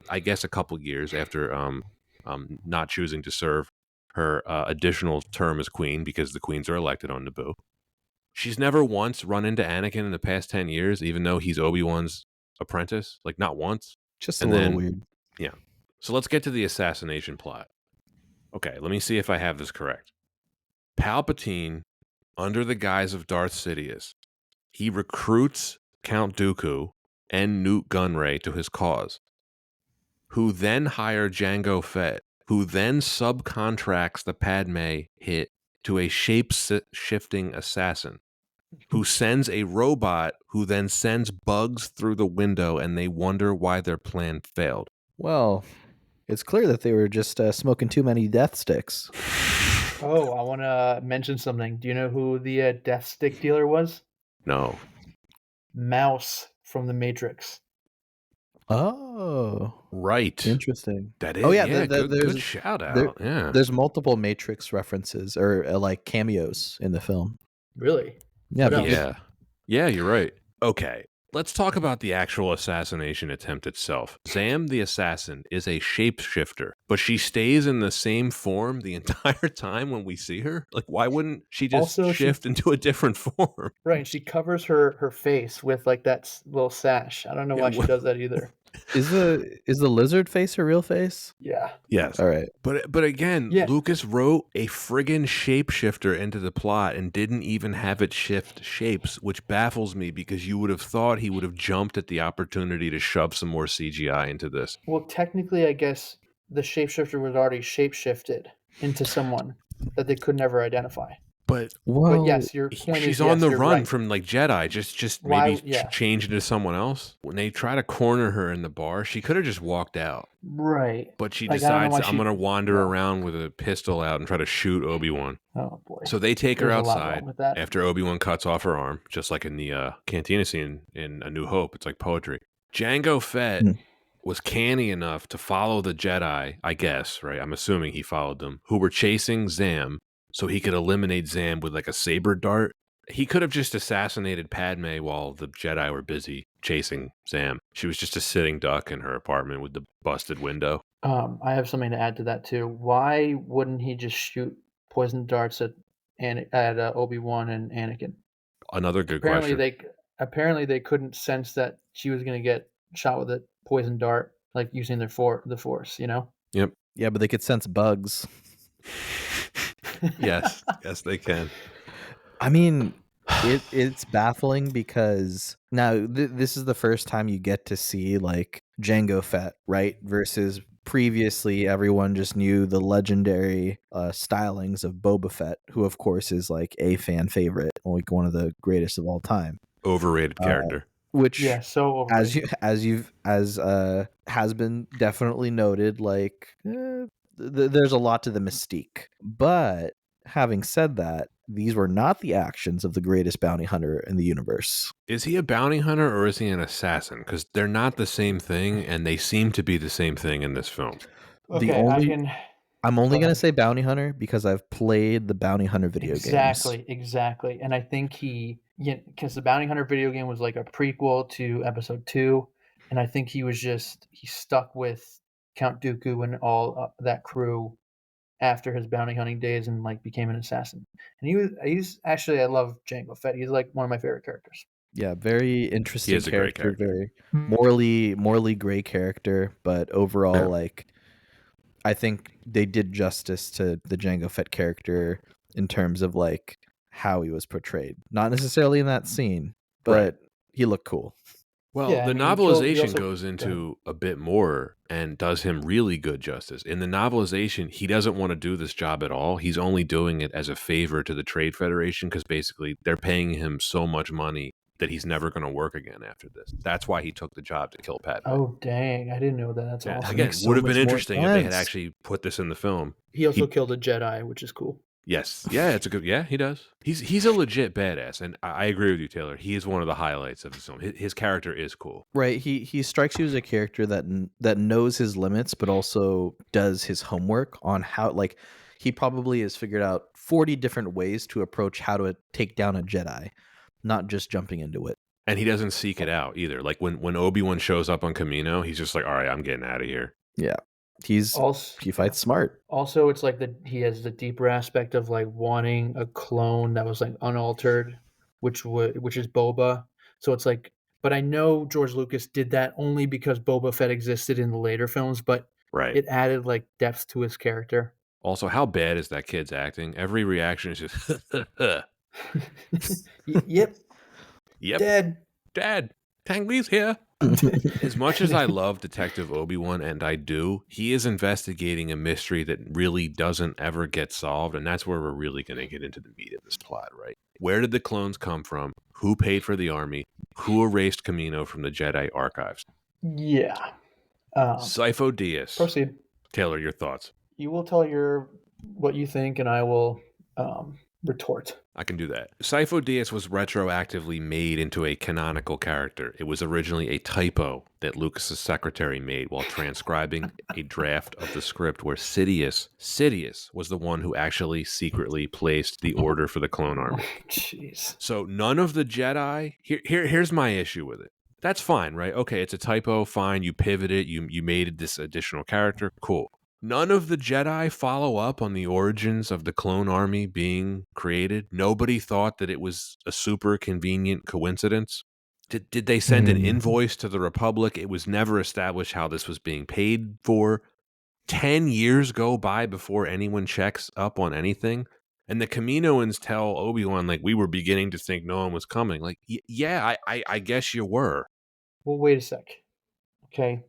I guess, a couple years after not choosing to serve her additional term as queen because the queens are elected on Naboo. She's never once run into Anakin in the past 10 years, even though he's Obi-Wan's apprentice. Like, not once. Just And a little then- weird. Yeah. So let's get to the assassination plot. Okay, let me see if I have this correct. Palpatine, under the guise of Darth Sidious, he recruits Count Dooku and Newt Gunray to his cause, who then hire Jango Fett, who then subcontracts the Padme hit to a shape-shifting assassin, who sends a robot who then sends bugs through the window, and they wonder why their plan failed. Well, it's clear that they were just smoking too many death sticks. Oh, I want to mention something. Do you know who the death stick dealer was? No. Mouse from the Matrix. Oh, Right. interesting. That is, Oh, yeah, good shout out. Yeah. There's multiple Matrix references or like cameos in the film. Really? Yeah, What else? Yeah. Yeah, you're right. Okay. Let's talk about the actual assassination attempt itself. Zam the assassin is a shapeshifter, but she stays in the same form the entire time when we see her. Like, why wouldn't she just Also, shift into a different form? Right, and she covers her face with like that little sash. I don't know why she does that either. Is the lizard face her real face? Yeah. Yes. All right. But again, Yeah. Lucas wrote a friggin' shapeshifter into the plot and didn't even have it shift shapes, which baffles me because you would have thought he would have jumped at the opportunity to shove some more CGI into this. Well, technically, I guess the shapeshifter was already shapeshifted into someone that they could never identify. But Well, But yes, your point she's is on yes, the you're run right. from like Jedi. Just Why- maybe yeah. change into someone else. When they try to corner her in the bar, she could have just walked out. Right. But she Like, I don't know decides why I'm she- going to wander yeah. around with a pistol out and try to shoot Obi-Wan. Oh boy. So they take her There's a lot wrong outside with that. after Obi-Wan cuts off her arm, just like in the cantina scene in A New Hope. It's like poetry. Jango Fett Hmm. was canny enough to follow the Jedi, I guess, right? I'm assuming he followed them, who were chasing Zam so he could eliminate Zam with like a saber dart. He could have just assassinated Padme while the Jedi were busy chasing Zam. She was just a sitting duck in her apartment with the busted window. I have something to add to that too. Why wouldn't he just shoot poison darts at Obi-Wan and Anakin? Another good Apparently question. they couldn't sense that she was going to get shot with a poison dart, like using the Force. You know. Yep. yeah, but they could sense bugs. Yes. Yes, they can. I mean, it's baffling because now this is the first time you get to see like Jango Fett, right? Versus previously, everyone just knew the legendary stylings of Boba Fett, who of course is like a fan favorite, like one of the greatest of all time. Overrated character. Which, Yeah, so overrated. as has been definitely noted, like there's a lot to the mystique. But having said that, these were not the actions of the greatest bounty hunter in the universe. Is he a bounty hunter or is he an assassin? Because they're not the same thing, and they seem to be the same thing in this film. Okay, I'm only Go going to ahead. say bounty hunter because I've played the bounty hunter video games. Exactly. And I think because the Bounty Hunter video game was like a prequel to Episode 2, and I think he stuck with Count Dooku and all that crew after his bounty hunting days and like became an assassin. And he's actually, I love Jango Fett. He's like one of my favorite characters. Yeah, very He interesting is a great character, character. very morally gray character, but overall, Yeah. like, I think they did justice to the Jango Fett character in terms of like how he was portrayed. Not necessarily in that scene, Right. but he looked cool. Well, Yeah, I the mean, he novelization also goes go ahead. into a bit more and does him really good justice. In the novelization, he doesn't want to do this job at all. He's only doing it as a favor to the Trade Federation because basically they're paying him so much money that he's never going to work again after this. That's why he took the job to kill Padme. Oh dang, I didn't know that. That's Yeah, That awesome. again, makes so would have been much more interesting if they had sense. actually put this in the film. He also He killed a Jedi, which is cool. Yes. Yeah, it's a good. Yeah, he does. He's a legit badass, and I agree with you, Taylor. He is one of the highlights of the film. His character is cool. Right, he strikes you as a character that knows his limits, but also does his homework on how. Like, he probably has figured out 40 different ways to approach how to take down a Jedi, not just jumping into it. And he doesn't seek it out either. Like when Obi-Wan shows up on Kamino, he's just like, all right, I'm getting out of here. Yeah, Also, he fights smart. also, it's like he has the deeper aspect of like wanting a clone that was like unaltered, which is Boba. So it's like, but I know George Lucas did that only because Boba Fett existed in the later films, but Right. it added like depth to his character. Also, how bad is that kid's acting? Every reaction is just, Yep, yep, dead. Dad, Tang Li's here. As much as I love Detective Obi-Wan, and I do, he is investigating a mystery that really doesn't ever get solved, and that's where we're really going to get into the meat of this plot, right? Where did the clones come from? Who paid for the army? Who erased Kamino from the Jedi archives? Yeah. Sifo Dyas. Proceed. Taylor, your thoughts. You will tell what you think, and I will retort. I can do that. Sifo Dyas was retroactively made into a canonical character. It was originally a typo that Lucas's secretary made while transcribing a draft of the script where Sidious was the one who actually secretly placed the order for the clone army. Jeez. So none of the Jedi, here's my issue with it. That's fine, right? Okay, it's a typo, fine, you pivoted, you made this additional character, cool. None of the Jedi follow up on the origins of the clone army being created. Nobody thought that it was a super convenient coincidence. Did they send an invoice to the Republic? It was never established how this was being paid for. 10 years go by before anyone checks up on anything. And the Kaminoans tell Obi-Wan, like, we were beginning to think no one was coming. Like, yeah, I guess you were. Well, wait a sec. Okay.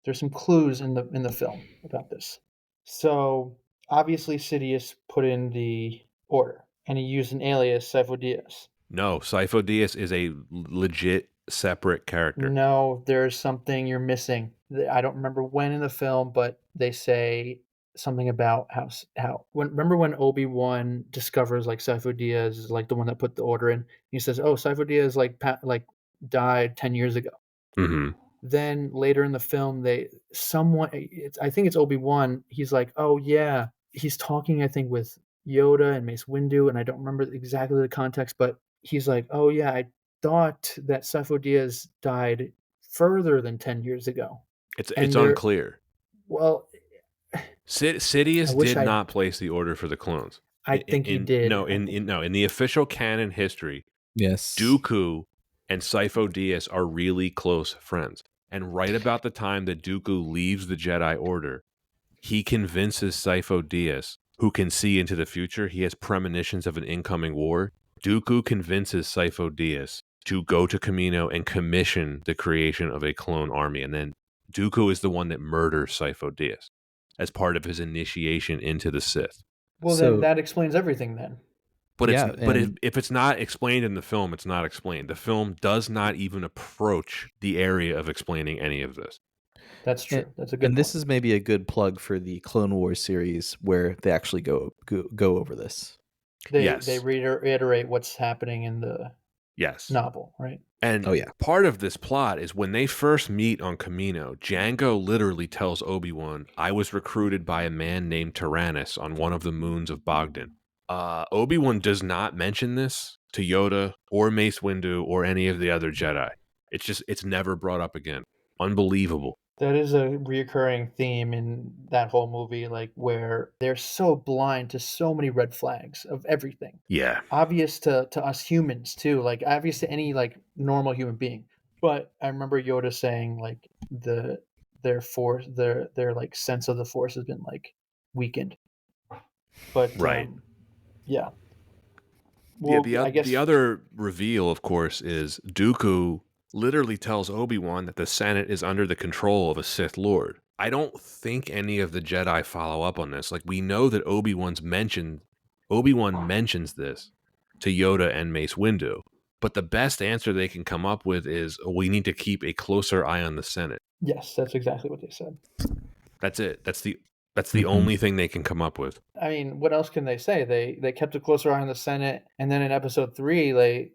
There's some clues in the film about this. So obviously Sidious put in the order, and he used an alias, Sifo Dyas. No, Sifo Dyas is a legit separate character. No, there's something you're missing. I don't remember when in the film, but they say something about remember when Obi-Wan discovers like Sifo Dyas is like the one that put the order in. He says, "Oh, Sifo Dyas like died 10 years ago." Mm-hmm. Then later in the film, I think it's Obi-Wan, he's like, oh yeah, he's talking, I think, with Yoda and Mace Windu, and I don't remember exactly the context, but he's like, oh yeah, I thought that Sifo Dyas died further than 10 years ago. It's And unclear. Well, Sidious did not place the order for the clones. I think he did. In the official canon history, Yes. Dooku and Sifo Dyas are really close friends. And right about the time that Dooku leaves the Jedi Order, he convinces Sifo Dyas, who can see into the future, he has premonitions of an incoming war. Dooku convinces Sifo Dyas to go to Kamino and commission the creation of a clone army. And then Dooku is the one that murders Sifo Dyas as part of his initiation into the Sith. Well, then that explains everything then. But if it's not explained in the film, it's not explained. The film does not even approach the area of explaining any of this. That's true. That's a good point. This is maybe a good plug for the Clone Wars series where they actually go over this. They reiterate what's happening in the novel, right? And part of this plot is when they first meet on Kamino, Jango literally tells Obi-Wan, I was recruited by a man named Tyrannus on one of the moons of Bogdan. Obi-Wan does not mention this to Yoda or Mace Windu or any of the other Jedi. It's never brought up again. Unbelievable. That is a reoccurring theme in that whole movie, like, where they're so blind to so many red flags of everything. Yeah, Obvious to us humans too, like, obvious to any, like, normal human being. But I remember Yoda saying, like, their force their, like, sense of the Force has been, like, weakened. But, right. yeah. Yeah, Well, I the guess other reveal, of course, is Dooku literally tells Obi-Wan that the Senate is under the control of a Sith Lord. I don't think any of the Jedi follow up on this. Like, we know that Obi-Wan mentions this to Yoda and Mace Windu, but the best answer they can come up with is we need to keep a closer eye on the Senate. yes, that's exactly what they said. That's it. That's the Mhm. only thing they can come up with. I mean, what else can they say? They kept a closer eye on the Senate, and then in episode 3,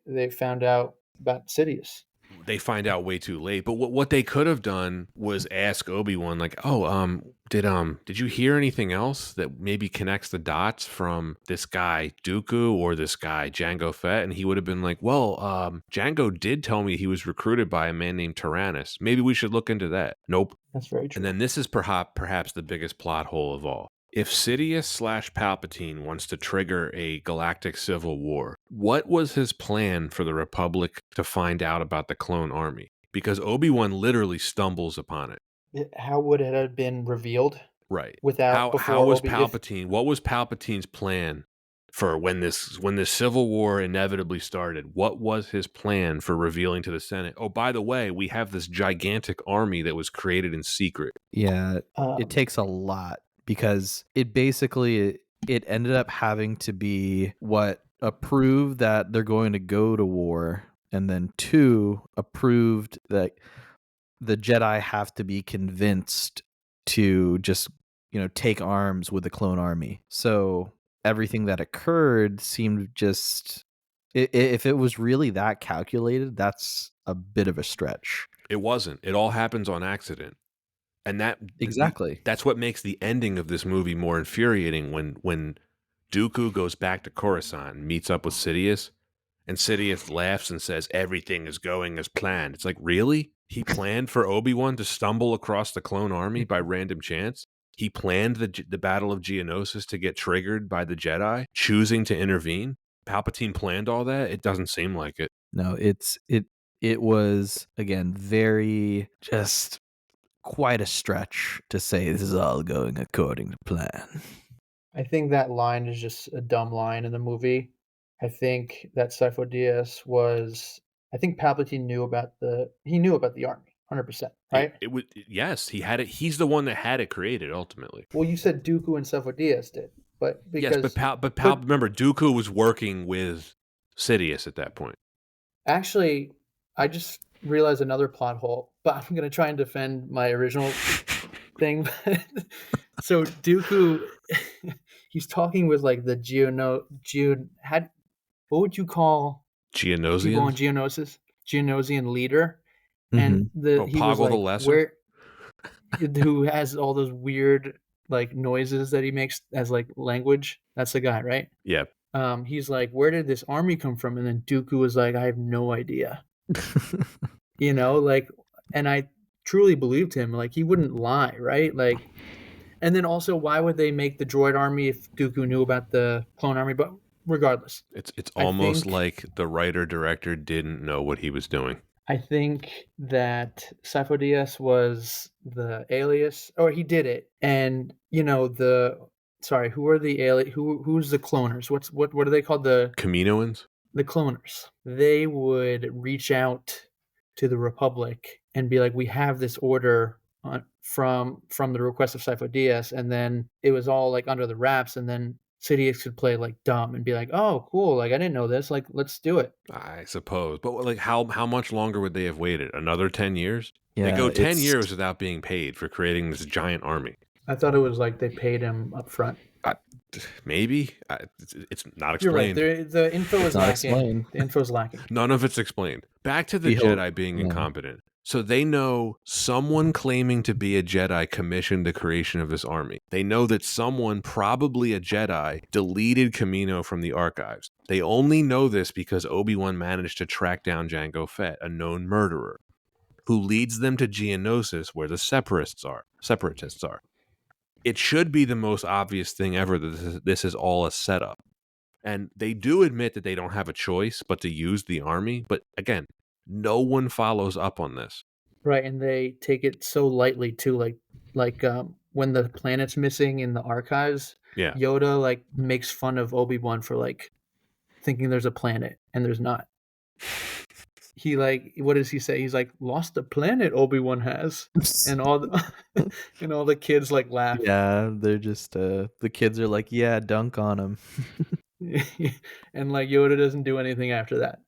they found out about Sidious. They find out way too late. But what they could have done was ask Obi-Wan, like, "Oh, did you hear anything else that maybe connects the dots from this guy Dooku or this guy Jango Fett?" And he would have been like, "Well, Jango did tell me he was recruited by a man named Tyrannus. Maybe we should look into that." Nope. That's very And true. then this is perhaps the biggest plot hole of all. If Sidious/Palpatine wants to trigger a galactic civil war, what was his plan for the Republic to find out about the clone army? Because Obi-Wan literally stumbles upon it. How would it have been revealed Right. without How before was Obi if Palpatine? What was Palpatine's plan for when this civil war inevitably started? What was his plan for revealing to the Senate? Oh, by the way, we have this gigantic army that was created in secret. Yeah, it um takes a lot because it ended up having to be what approved that they're going to go to war, and then two approved that the Jedi have to be convinced to just take arms with the clone army. So everything that occurred seemed just if it was really that calculated, that's a bit of a stretch. It wasn't. It all happens on accident. And Exactly. that's what makes the ending of this movie more infuriating when Dooku goes back to Coruscant and meets up with Sidious, and Sidious laughs and says everything is going as planned. It's like, really? He planned for Obi-Wan to stumble across the clone army by random chance? He planned the Battle of Geonosis to get triggered by the Jedi choosing to intervene? Palpatine planned all that? It doesn't seem like it. No, it was again very just quite a stretch to say this is all going according to plan. I think that line is just a dumb line in the movie. I think that Sifo Dyas was I think Palpatine knew about the army, 100%, right? It would, yes, he had it. He's the one that had it created ultimately. Well, you said Dooku and Sifo Dyas did, but Yes, because but but remember, Dooku was working with Sidious at that point. actually, I just realized another plot hole, but I'm gonna try and defend my original thing. So Dooku, he's talking with like the had what would you call people on Geonosians? Geonosian leader, and Mhm. the Oh, he was Poggle the like Lesser? where who has all those weird like noises that he makes as like language. That's the guy, right? Yeah. He's like, where did this army come from? And then Dooku was like, I have no idea. Like, and I truly believed him. Like, he wouldn't lie, right? Like, and then also, why would they make the droid army if Dooku knew about the clone army? But regardless, It's I almost think like the writer director didn't know what he was doing. I think that Sifo Dyas was the alias, or he did it, and who are the who's the cloners? What are they called? Kaminoans? The cloners. They would reach out to the Republic and be like, "We have this order from the request of Sifo Dyas," and then it was all like under the wraps, and then Sidious could play like dumb and be like, "Oh, cool! Like I didn't know this. Like let's do it." I suppose. But like how much longer would they have waited? Another 10 years? They Yeah, go 10 years without being paid for creating this giant army. I thought it was like they paid him up front. I, maybe it's not You're right. explained. The info it's is not lacking. explained. The info is lacking. None of it's explained. Back to the Behold, Jedi being yeah. incompetent. So they know someone claiming to be a Jedi commissioned the creation of this army. They know that someone, probably a Jedi, deleted Kamino from the archives. They only know this because Obi-Wan managed to track down Jango Fett, a known murderer. who leads them to Geonosis, where the separatists are. It should be the most obvious thing ever that this is all a setup. And they do admit that they don't have a choice but to use the army. But again, no one follows up on this. Right, and they take it so lightly too. When the planet's missing in the archives, Yeah. Yoda like makes fun of Obi-Wan for like thinking there's a planet and there's not. He like, what does he say? He's like, lost the planet Obi-Wan has, and all the and all the kids like laugh. Yeah, they're just the kids are like, yeah, dunk on him. And like Yoda doesn't do anything after that.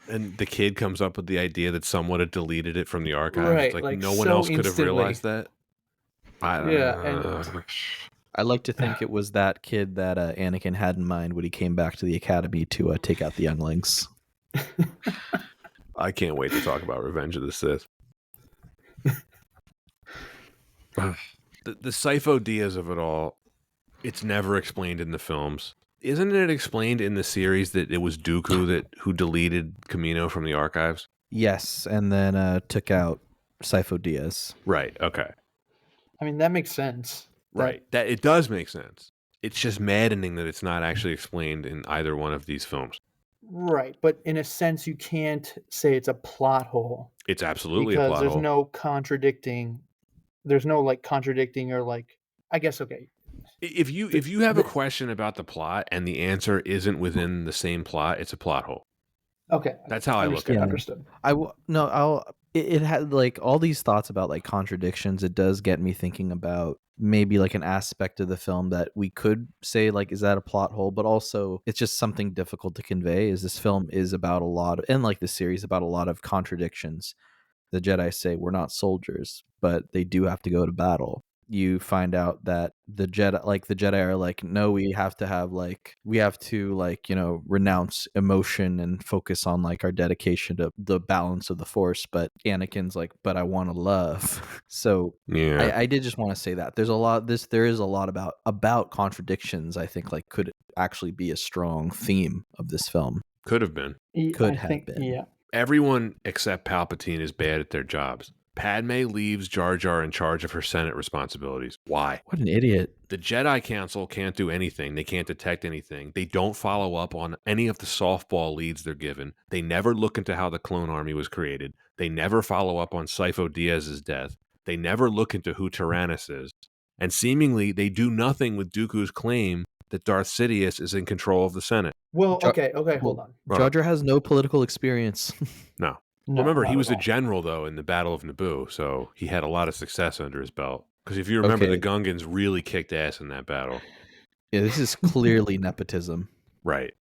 And the kid comes up with the idea that someone had deleted it from the archives. Right, It's like like, no one so else could have instantly. realized that. Yeah, and I like to think it was that kid that Anakin had in mind when he came back to the academy to take out the younglings. I can't wait to talk about Revenge of the Sith. The Sifo Dyas of it all, it's never explained in the films. Isn't it explained in the series that it was Dooku who deleted Kamino from the archives? Yes, and then took out Sifo Dyas. Right, okay. I mean, that makes sense. Right. That it does make sense. It's just maddening that it's not actually explained in either one of these films. Right, but in a sense, you can't say it's a plot hole. It's absolutely a because plot there's hole. no contradicting. There's no like contradicting or like. I guess okay. If you have a question about the plot and the answer isn't within the same plot, it's a plot hole. Okay, That's how I look at it. Understood. It had like all these thoughts about like contradictions. It does get me thinking about maybe like an aspect of the film that we could say like, is that a plot hole? But also it's just something difficult to convey. Is this film is about a lot of, and like the series about a lot of contradictions. The Jedi say we're not soldiers, but they do have to go to battle. You find out that the Jedi are like, no, we have to like, you know, renounce emotion and focus on like our dedication to the balance of the Force. But Anakin's like, but I want to love. So Yeah. I did just want to say that there is a lot about contradictions. I think like could actually be a strong theme of this film. Could have been. Could have been. Yeah. Everyone except Palpatine is bad at their jobs. Padme leaves Jar Jar in charge of her Senate responsibilities. Why? What an idiot. The Jedi Council can't do anything. They can't detect anything. They don't follow up on any of the softball leads they're given. They never look into how the clone army was created. They never follow up on Sifo Dyas's death. They never look into who Tyrannus is. And seemingly, they do nothing with Dooku's claim that Darth Sidious is in control of the Senate. Well, okay, hold on. Jar Jar has no political experience. No. No, Remember, not he was at a all. general, though, in the Battle of Naboo, so he had a lot of success under his belt. Because if you remember, Okay. the Gungans really kicked ass in that battle. Yeah, this is clearly nepotism. Right.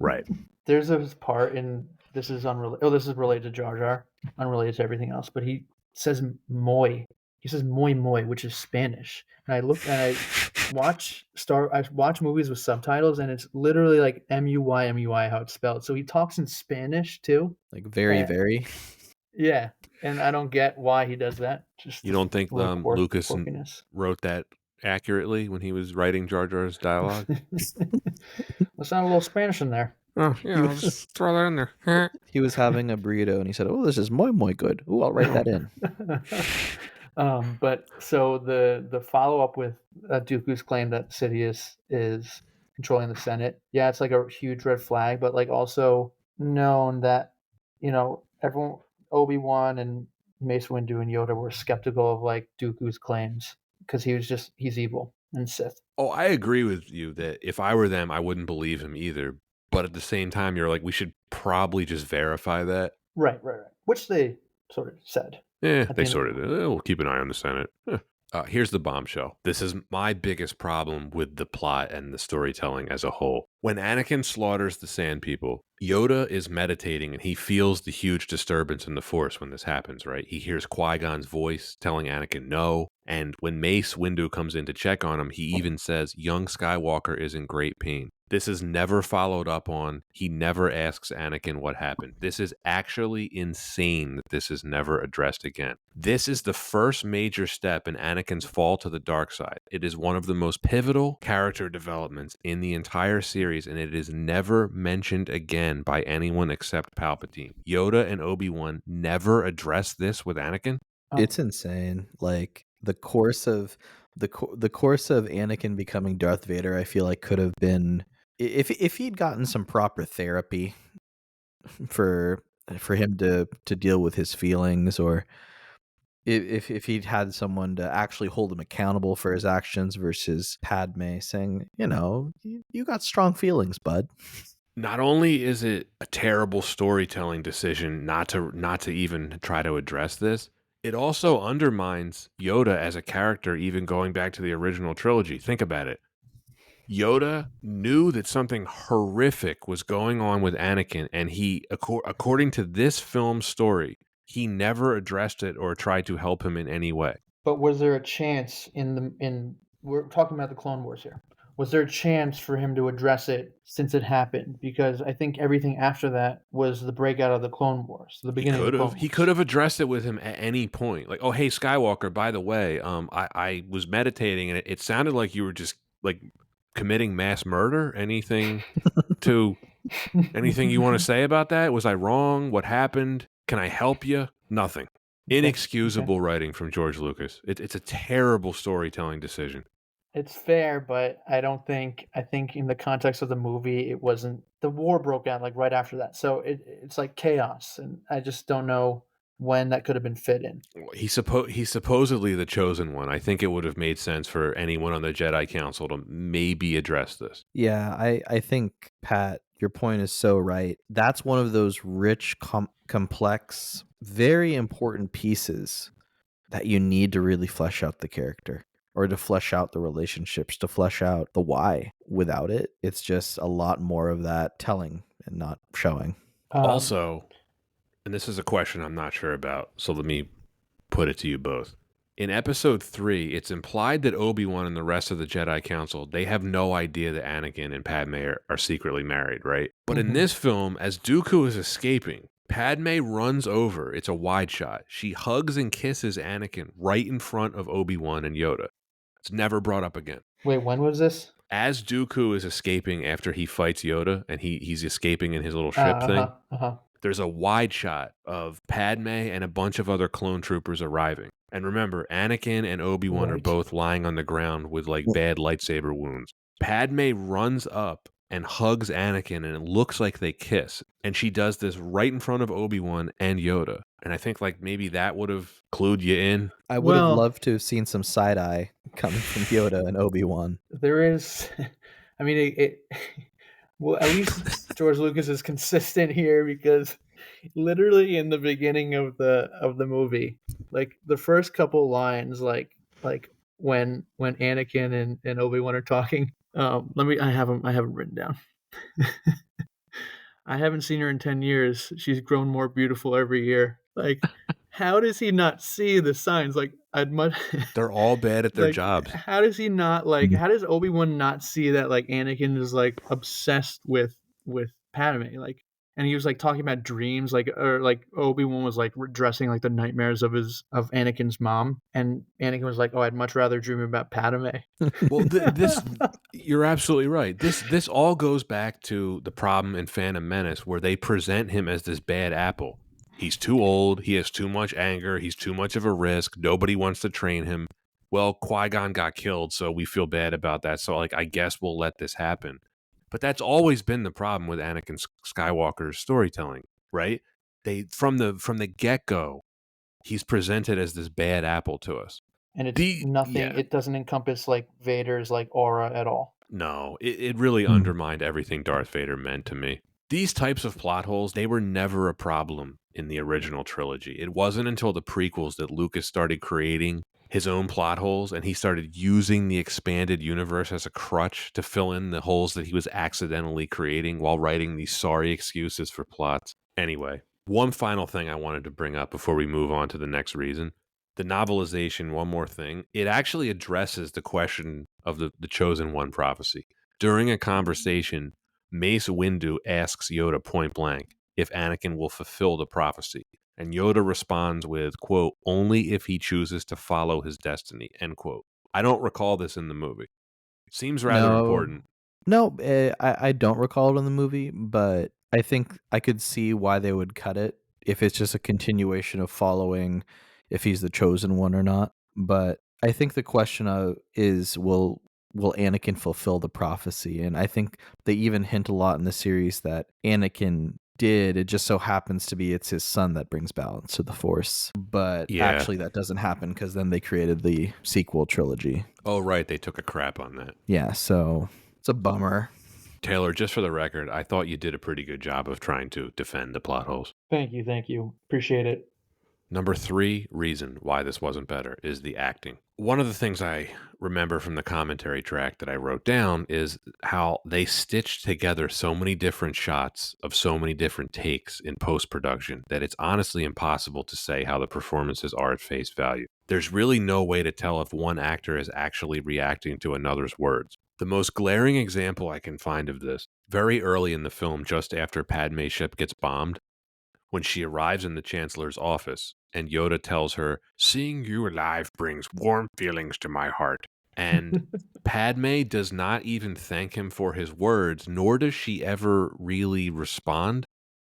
Right. There's a part in this is unrelated. Oh, this is related to Jar Jar, unrelated to everything else. But he says "moy." He says "moy moy," which is Spanish. And I look and I watch movies with subtitles, and it's literally like MUY how it's spelled. So he talks in Spanish too. Like very, Yeah. very. Yeah, and I don't get why he does that. Just You don't think little Lucas quirkiness. wrote that accurately when he was writing Jar Jar's dialogue? Let's sound a little Spanish in there. Oh, yeah, I'll just throw that in there. He was having a burrito and he said, "Oh, this is muy good. Ooh, I'll write that in." But so the follow up with Dooku's claim that Sidious is controlling the Senate, yeah, it's like a huge red flag. But like also known that everyone, Obi-Wan and Mace Windu and Yoda were skeptical of like Dooku's claims because he's evil and Sith. Oh, I agree with you that if I were them, I wouldn't believe him either. But at the same time, you're like, we should probably just verify that. Right. Which they sort of said. Yeah, At they the end sort of of did. We'll keep an eye on the Senate. Here's the bombshell. This is my biggest problem with the plot and the storytelling as a whole. When Anakin slaughters the Sand People, Yoda is meditating and he feels the huge disturbance in the Force when this happens, right? He hears Qui-Gon's voice telling Anakin no. And when Mace Windu comes in to check on him, he even says, young Skywalker is in great pain. This is never followed up on. He never asks Anakin what happened. This is actually insane that this is never addressed again. This is the first major step in Anakin's fall to the dark side. It is one of the most pivotal character developments in the entire series. series, and it is never mentioned again by anyone except Palpatine. Yoda and Obi-Wan never addressed this with Anakin. It's insane. Like the course of the course of Anakin becoming Darth Vader, I feel like could have been if he'd gotten some proper therapy for him to deal with his feelings, or if he'd had someone to actually hold him accountable for his actions versus Padme saying, you got strong feelings, bud. Not only is it a terrible storytelling decision not to even try to address this, it also undermines Yoda as a character, even going back to the original trilogy. Think about it. Yoda knew that something horrific was going on with Anakin, and he, according to this film story, he never addressed it or tried to help him in any way. But was there a chance in we're talking about the Clone Wars here? Was there a chance for him to address it since it happened? Because I think everything after that was the breakout of the Clone Wars, the beginning of the Clone Wars. He could have addressed it with him at any point. Like, oh, hey, Skywalker, by the way, I was meditating, and it sounded like you were just like committing mass murder. Anything you want to say about that? Was I wrong? What happened? Can I help you? Nothing. Inexcusable writing from George Lucas. It's a terrible storytelling decision. It's fair, but I think in the context of the movie, it wasn't. The war broke out like right after that, so it's like chaos, and I just don't know when that could have been fit in. He's supposedly the chosen one. I think it would have made sense for anyone on the Jedi Council to maybe address this. Yeah, I think, Pat, your point is so right. That's one of those rich, complex, very important pieces that you need to really flesh out the character, or to flesh out the relationships, to flesh out the why. Without it, it's just a lot more of that telling and not showing. Also, and this is a question I'm not sure about, so let me put it to you both. In episode 3, it's implied that Obi-Wan and the rest of the Jedi Council, they have no idea that Anakin and Padme are secretly married, right? But in this film, as Dooku is escaping, Padme runs over. It's a wide shot. She hugs and kisses Anakin right in front of Obi-Wan and Yoda. It's never brought up again. Wait, when was this? As Dooku is escaping after he fights Yoda, and he's escaping in his little ship thing, there's a wide shot of Padme and a bunch of other clone troopers arriving. And remember, Anakin and Obi-Wan are both lying on the ground with like bad lightsaber wounds. Padme runs up and hugs Anakin, and it looks like they kiss. And she does this right in front of Obi-Wan and Yoda. And I think like maybe that would have clued you in. I would have loved to have seen some side eye coming from Yoda and Obi-Wan. There is, I mean, well, at least George Lucas is consistent here, because literally in the beginning of the movie, like the first couple lines, like when Anakin and Obi-Wan are talking, I have them written down. I haven't seen her in 10 years. She's grown more beautiful every year. Like, how does he not see the signs? Like, They're all bad at their jobs. How does he not, like, how does Obi-Wan not see that, like, Anakin is, like, obsessed with Padme? Like, and he was, like, talking about dreams, like, or, like, Obi-Wan was, like, addressing, like, the nightmares of Anakin's mom. And Anakin was like, oh, I'd much rather dream about Padme. Well, you're absolutely right. This all goes back to the problem in Phantom Menace, where they present him as this bad apple. He's too old. He has too much anger. He's too much of a risk. Nobody wants to train him. Well, Qui-Gon got killed, so we feel bad about that. So, like, I guess we'll let this happen. But that's always been the problem with Anakin Skywalker's storytelling, right? From the get-go, he's presented as this bad apple to us. And it's nothing. Yeah. It doesn't encompass like Vader's like aura at all. No, it really undermined everything Darth Vader meant to me. These types of plot holes, they were never a problem in the original trilogy. It wasn't until the prequels that Lucas started creating his own plot holes, and he started using the expanded universe as a crutch to fill in the holes that he was accidentally creating while writing these sorry excuses for plots. Anyway, one final thing I wanted to bring up before we move on to the next reason. The novelization, one more thing, it actually addresses the question of the Chosen One prophecy. During a conversation, Mace Windu asks Yoda point blank if Anakin will fulfill the prophecy. And Yoda responds with, quote, only if he chooses to follow his destiny, end quote. I don't recall this in the movie. Seems rather important. No, I don't recall it in the movie, but I think I could see why they would cut it if it's just a continuation of following if he's the chosen one or not. But I think the question is will Anakin fulfill the prophecy? And I think they even hint a lot in the series that Anakin did. It just so happens to be it's his son that brings balance to the Force. But Yeah. actually that doesn't happen because then they created the sequel trilogy. Oh, right. They took a crap on that. Yeah, so it's a bummer. Taylor, just for the record, I thought you did a pretty good job of trying to defend the plot holes. Thank you. Appreciate it. Number 3 reason why this wasn't better is the acting. One of the things I remember from the commentary track that I wrote down is how they stitched together so many different shots of so many different takes in post-production that it's honestly impossible to say how the performances are at face value. There's really no way to tell if one actor is actually reacting to another's words. The most glaring example I can find of this, very early in the film, just after Padme's ship gets bombed, when she arrives in the Chancellor's office and Yoda tells her, "Seeing you alive brings warm feelings to my heart." And Padme does not even thank him for his words, nor does she ever really respond.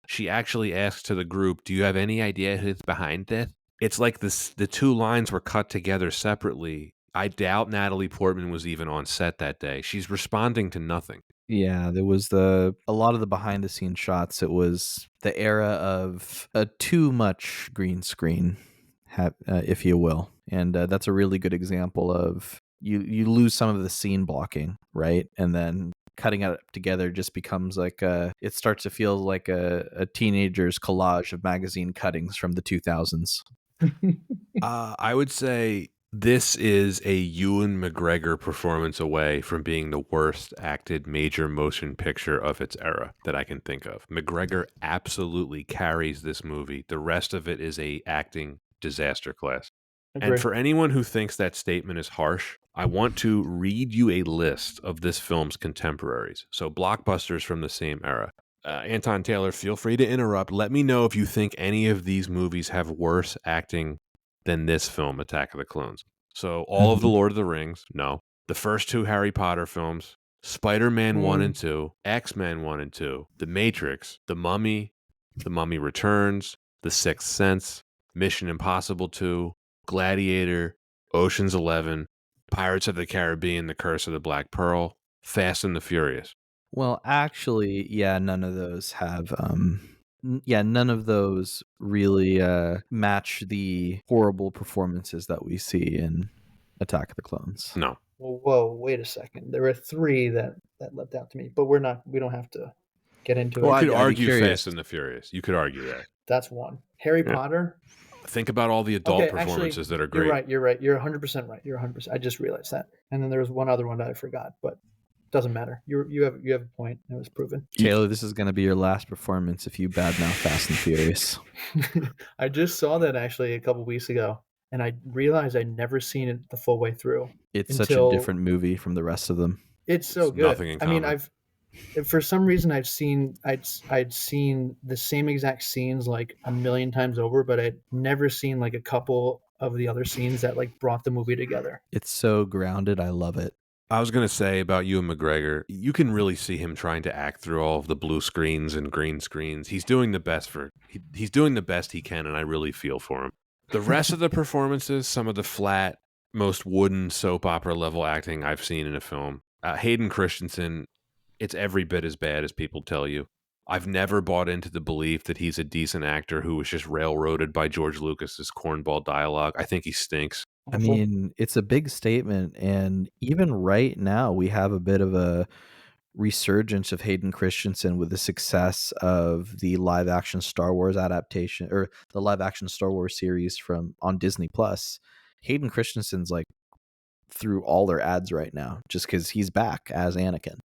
She actually asks to the group, "Do you have any idea who's behind this?" It's like the two lines were cut together separately. I doubt Natalie Portman was even on set that day. She's responding to nothing. Yeah, there was a lot of the behind the scenes shots. It was the era of too much green screen, if you will, and that's a really good example of you lose some of the scene blocking, right, and then cutting it together just becomes like it starts to feel like a teenager's collage of magazine cuttings from the 2000s. I would say this is a Ewan McGregor performance away from being the worst acted major motion picture of its era that I can think of. McGregor absolutely carries this movie. The rest of it is a acting disaster class. And Agree. for anyone who thinks that statement is harsh, I want to read you a list of this film's contemporaries. So blockbusters from the same era. Anton Taylor, feel free to interrupt. Let me know if you think any of these movies have worse acting than this film, Attack of the Clones. So all of the Lord of the Rings, no. The first 2 Harry Potter films, Spider-Man 1 and 2, X-Men 1 and 2, The Matrix, The Mummy Returns, The Sixth Sense, Mission Impossible 2, Gladiator, Ocean's 11, Pirates of the Caribbean, The Curse of the Black Pearl, Fast and the Furious. Well, actually, yeah, none of those have none of those really match the horrible performances that we see in Attack of the Clones. No. Well, whoa, wait a second. There were 3 that leapt out to me, but we don't have to get into Well, it. You could I'd be argue curious. Fast and the Furious. You could argue that. That's one. Harry Yeah. Potter. Think about all the adult Okay, performances actually, that are great. You're right. You're 100% right. You're 100%. I just realized that. And then there was one other one that I forgot, but doesn't matter. You have a point. It was proven. Taylor, this is going to be your last performance if you badmouth Fast and Furious. I just saw that actually a couple weeks ago, and I realized I'd never seen it the full way through. It's such a different movie from the rest of them. It's so It's good. nothing in I mean, common. for some reason I'd seen the same exact scenes like a million times over, but I'd never seen like a couple of the other scenes that like brought the movie together. It's so grounded. I love it. I was going to say about Ewan McGregor, you can really see him trying to act through all of the blue screens and green screens. He's doing the best he's doing the best he can, and I really feel for him. The rest of the performances, some of the flat, most wooden soap opera level acting I've seen in a film. Hayden Christensen, it's every bit as bad as people tell you. I've never bought into the belief that he's a decent actor who was just railroaded by George Lucas's cornball dialogue. I think he stinks. I mean, it's a big statement, and even right now we have a bit of a resurgence of Hayden Christensen with the success of the live action Star Wars adaptation or the live action Star Wars series from on Disney Plus. Hayden Christensen's like through all their ads right now just because he's back as Anakin.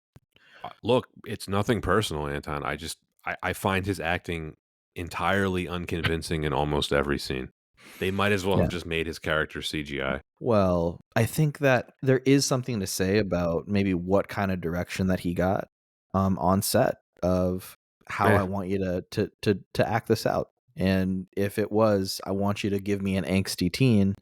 Look, it's nothing personal, Anton. I find his acting entirely unconvincing in almost every scene. They might as well have just made his character CGI. Well, I think that there is something to say about maybe what kind of direction that he got on set of how I want you to act this out. And if it was, I want you to give me an angsty teen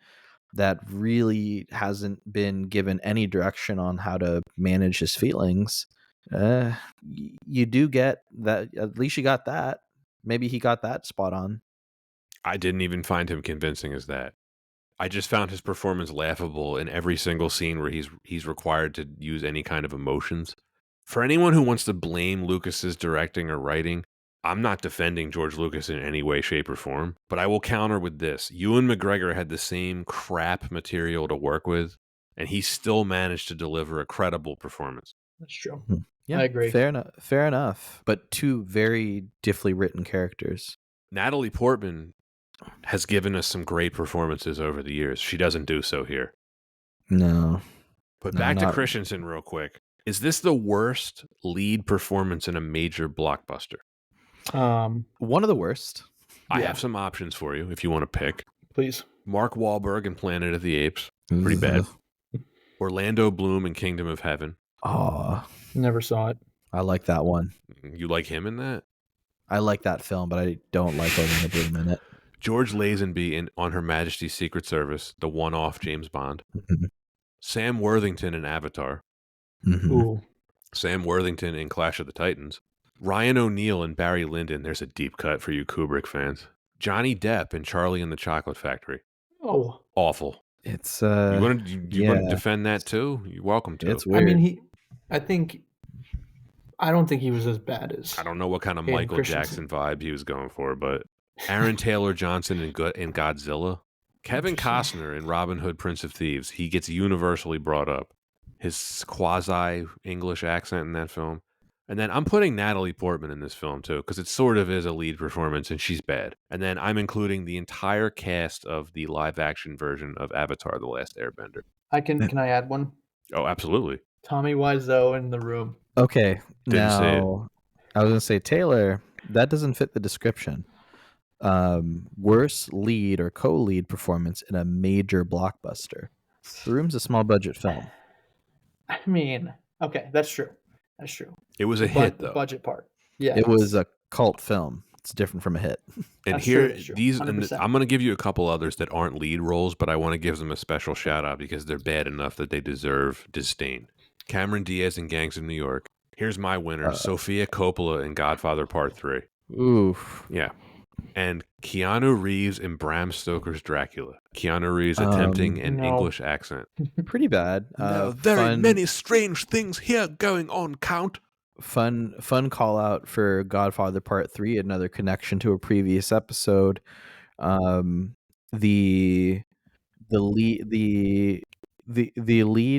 that really hasn't been given any direction on how to manage his feelings, You do get that. At least you got that. Maybe he got that spot on. I didn't even find him convincing as that. I just found his performance laughable in every single scene where he's required to use any kind of emotions. For anyone who wants to blame Lucas's directing or writing, I'm not defending George Lucas in any way, shape, or form, but I will counter with this. Ewan McGregor had the same crap material to work with, and he still managed to deliver a credible performance. That's true. Yeah, I agree. Fair enough. Fair enough. But two very differently written characters. Natalie Portman has given us some great performances over the years. She doesn't do so here. No. But No, back to not- Christensen real quick. Is this the worst lead performance in a major blockbuster? One of the worst. I Yeah. have some options for you if you want to pick. Please. Mark Wahlberg in Planet of the Apes. Pretty bad. Orlando Bloom in Kingdom of Heaven. Oh, Never saw it. I like that one. You like him in that? I like that film, but I don't like Orlando Bloom in it. George Lazenby in On Her Majesty's Secret Service, the one-off James Bond. Mhm. Sam Worthington in Avatar. Mhm. Ooh. Sam Worthington in Clash of the Titans. Ryan O'Neal and Barry Lyndon. There's a deep cut for you Kubrick fans. Johnny Depp in Charlie and the Chocolate Factory. Oh. Awful. It's You want to yeah. defend that too? You're welcome to. It's weird. I mean, I don't think he was as bad as. I don't know what kind of Hayden Michael Christensen. Jackson vibe he was going for, but Aaron Taylor Johnson in Godzilla. Kevin Interesting. Costner in Robin Hood, Prince of Thieves. He gets universally brought up. His quasi-English accent in that film. And then I'm putting Natalie Portman in this film too, because it sort of is a lead performance and she's bad. And then I'm including the entire cast of the live-action version of Avatar: The Last Airbender. Can I add one? Oh, absolutely. Tommy Wiseau in The Room. Okay. Didn't say it. Now, I was gonna say Taylor. That doesn't fit the description. Worst lead or co-lead performance in a major blockbuster. The Room's a small budget film. I mean, okay, that's true. That's true. It was a The hit, the though. budget part. Yeah. It was a cult film. It's different from a hit. And That's here, true, that's true. these, 100%. I'm going to give you a couple others that aren't lead roles, but I want to give them a special shout out because they're bad enough that they deserve disdain. Cameron Diaz in Gangs of New York. Here's my winner, Sofia Coppola in Godfather Part 3. Oof. Yeah. And Keanu Reeves in Bram Stoker's Dracula. Keanu Reeves attempting an No. English accent. Pretty bad. Many strange things here going on, Count. Fun call out for Godfather Part 3, another connection to a previous episode. The lead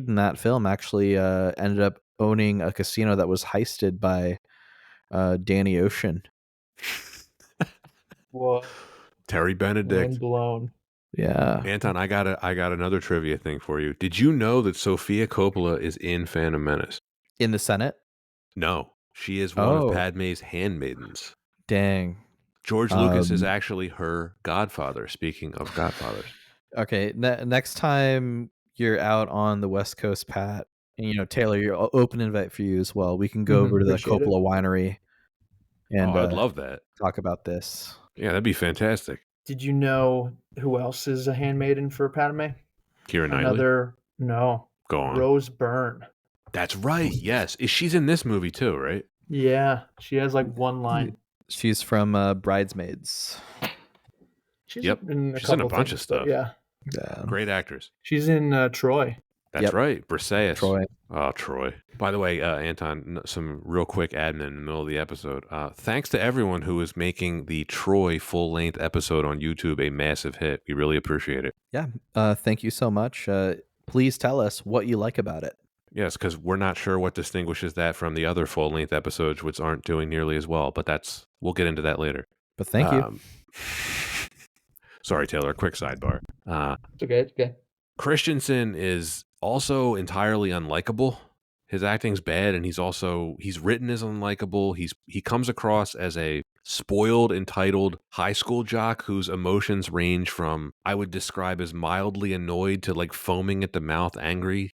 in that film actually ended up owning a casino that was heisted by Danny Ocean. What? Terry Benedict. Mind blown. Yeah. Anton, I got another trivia thing for you. Did you know that Sofia Coppola is in Phantom Menace? In the Senate? No, she is one of Padme's handmaidens. Dang. George Lucas is actually her godfather, speaking of godfathers. Okay, next time you're out on the West Coast, Pat, and Taylor, you're open invite for you as well. We can go over to the Appreciate it. Coppola winery and I'd love that. talk about this. Yeah, that'd be fantastic. Did you know who else is a handmaiden for Padme? Keira Knightley? No. Go on. Rose Byrne. That's right. Yes. She's in this movie too, right? Yeah, she has like one line. She's from Bridesmaids. She's Yep. in She's in a couple bunch things, of but stuff. Yeah, Yeah. Great actrors. she's in Troy. That's Yep. right. Briseis. Troy. Oh, Troy. By the way, Anton, some real quick admin in the middle of the episode. Thanks to everyone who is making the Troy full-length episode on YouTube a massive hit. We really appreciate it. Yeah. Thank you so much. Please tell us what you like about it. Yes, because we're not sure what distinguishes that from the other full-length episodes, which aren't doing nearly as well. But we'll get into that later. But thank you. Sorry, Taylor. Quick sidebar. It's okay. It's okay. Christensen is also entirely unlikable. His acting's bad, and he's written as unlikable. He comes across as a spoiled, entitled high school jock whose emotions range from, I would describe as mildly annoyed to like foaming at the mouth angry.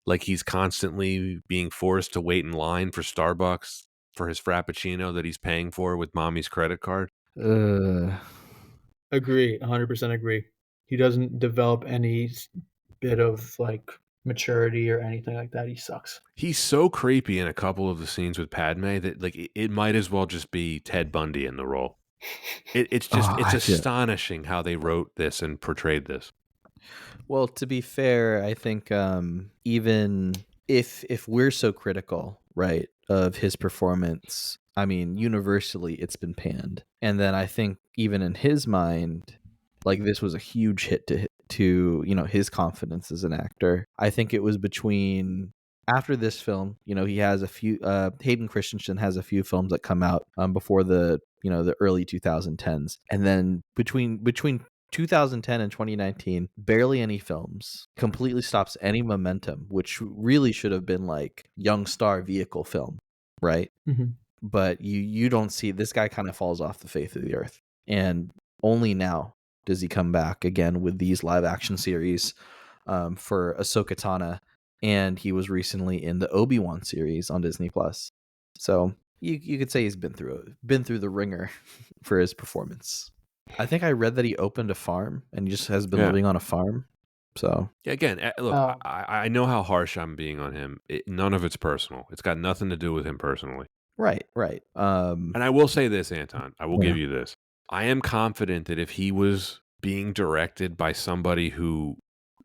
Like he's constantly being forced to wait in line for Starbucks for his Frappuccino that he's paying for with mommy's credit card. Agree. 100% agree. He doesn't develop any bit of like maturity or anything like that. He sucks. He's so creepy in a couple of the scenes with Padme that like it might as well just be Ted Bundy in the role. It's I feel astonishing how they wrote this and portrayed this. well. To be fair, I think even if we're so critical, right, of his performance, I mean, universally it's been panned, and then I think even in his mind, like this was a huge hit to his confidence as an actor. I think it was between after this film, he has a few. Hayden Christensen has a few films that come out before the early 2010s, and then between 2010 and 2019, barely any films. Completely stops any momentum, which really should have been like young star vehicle film, right? Mm-hmm. But you don't see this guy kind of falls off the face of the earth, and only now does he come back again with these live action series for Ahsoka Tano, and he was recently in the Obi-Wan series on Disney Plus. So you could say he's been through the ringer for his performance. I think I read that he opened a farm and he just has been living on a farm. So Yeah, again, look, Oh, I know how harsh I'm being on him. None of it's personal. It's got nothing to do with him personally. right. And I will say this, Anton. I will Yeah. give you this. I am confident that if he was being directed by somebody who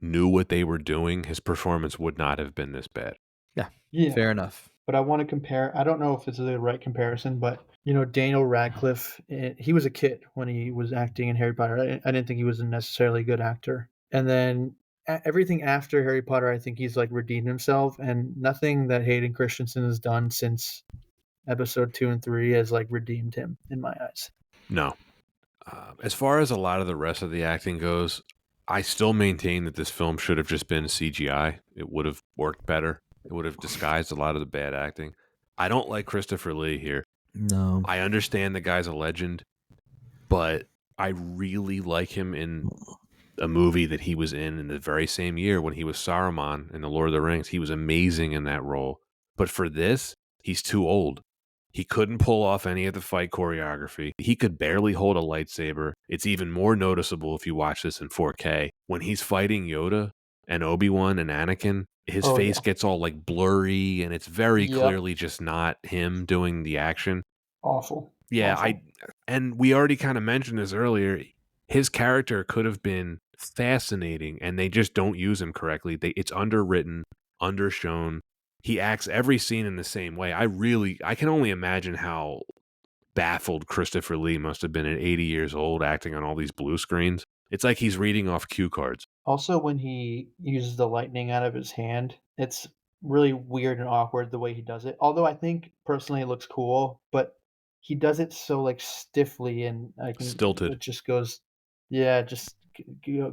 knew what they were doing, his performance would not have been this bad. yeah. Fair enough. But I want to compare. I don't know if it's the right comparison, but Daniel Radcliffe. He was a kid when he was acting in Harry Potter. I didn't think he was a necessarily good actor. And then everything after Harry Potter, I think he's like redeemed himself. And nothing that Hayden Christensen has done since episode 2 and 3 has like redeemed him in my eyes. No. As far as a lot of the rest of the acting goes, I still maintain that this film should have just been CGI. It would have worked better. It would have disguised a lot of the bad acting. I don't like Christopher Lee here. No. I understand the guy's a legend, but I really like him in a movie that he was in the very same year when he was Saruman in The Lord of the Rings. He was amazing in that role. But for this, he's too old. He couldn't pull off any of the fight choreography. He could barely hold a lightsaber. It's even more noticeable if you watch this in 4K. When he's fighting Yoda and Obi-Wan and Anakin, his Oh face yeah. gets all like blurry and it's very Yep. clearly just not him doing the action. Awful. Yeah, Awful. and we already kind of mentioned this earlier. His character could have been fascinating, and they just don't use him correctly. It's underwritten, undershown. He acts every scene in the same way. I can only imagine how baffled Christopher Lee must have been at 80 years old acting on all these blue screens. It's like he's reading off cue cards. Also, when he uses the lightning out of his hand, it's really weird and awkward the way he does it. Although I think personally it looks cool, but he does it so like stiffly, and Stilted. it just goes, yeah, it just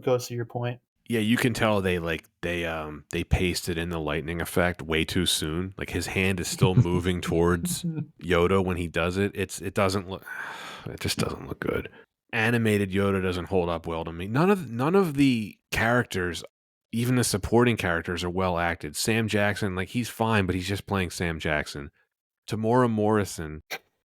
goes to your point. Yeah, you can tell they pasted in the lightning effect way too soon. Like his hand is still moving towards Yoda when he does it. It doesn't look it just doesn't look good. Animated Yoda doesn't hold up well to me. None of the characters, even the supporting characters, are well acted. Sam Jackson, like he's fine, but he's just playing Sam Jackson. Tamora Morrison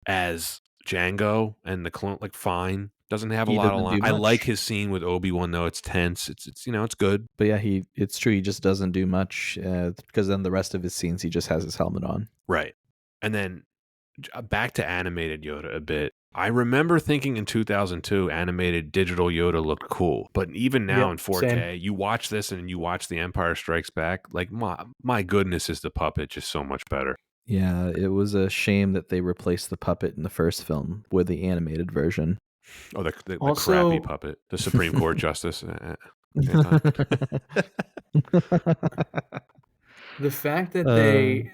as Django and the clone, like fine. Doesn't have a He lot of doesn't line. do I like much. his scene with Obi-Wan though. It's tense. It's it's good. But yeah, it's true. He just doesn't do much because then the rest of his scenes, he just has his helmet on. Right. And then back to animated Yoda a bit. I remember thinking in 2002, animated digital Yoda looked cool. But even now in Yep, 4K, same. you watch this and you watch The Empire Strikes Back. Like, my goodness, is the puppet just so much better. Yeah, it was a shame that they replaced the puppet in the first film with the animated version. Oh, the crappy Also, puppet, the Supreme Court Justice. Anton. the fact that Uh,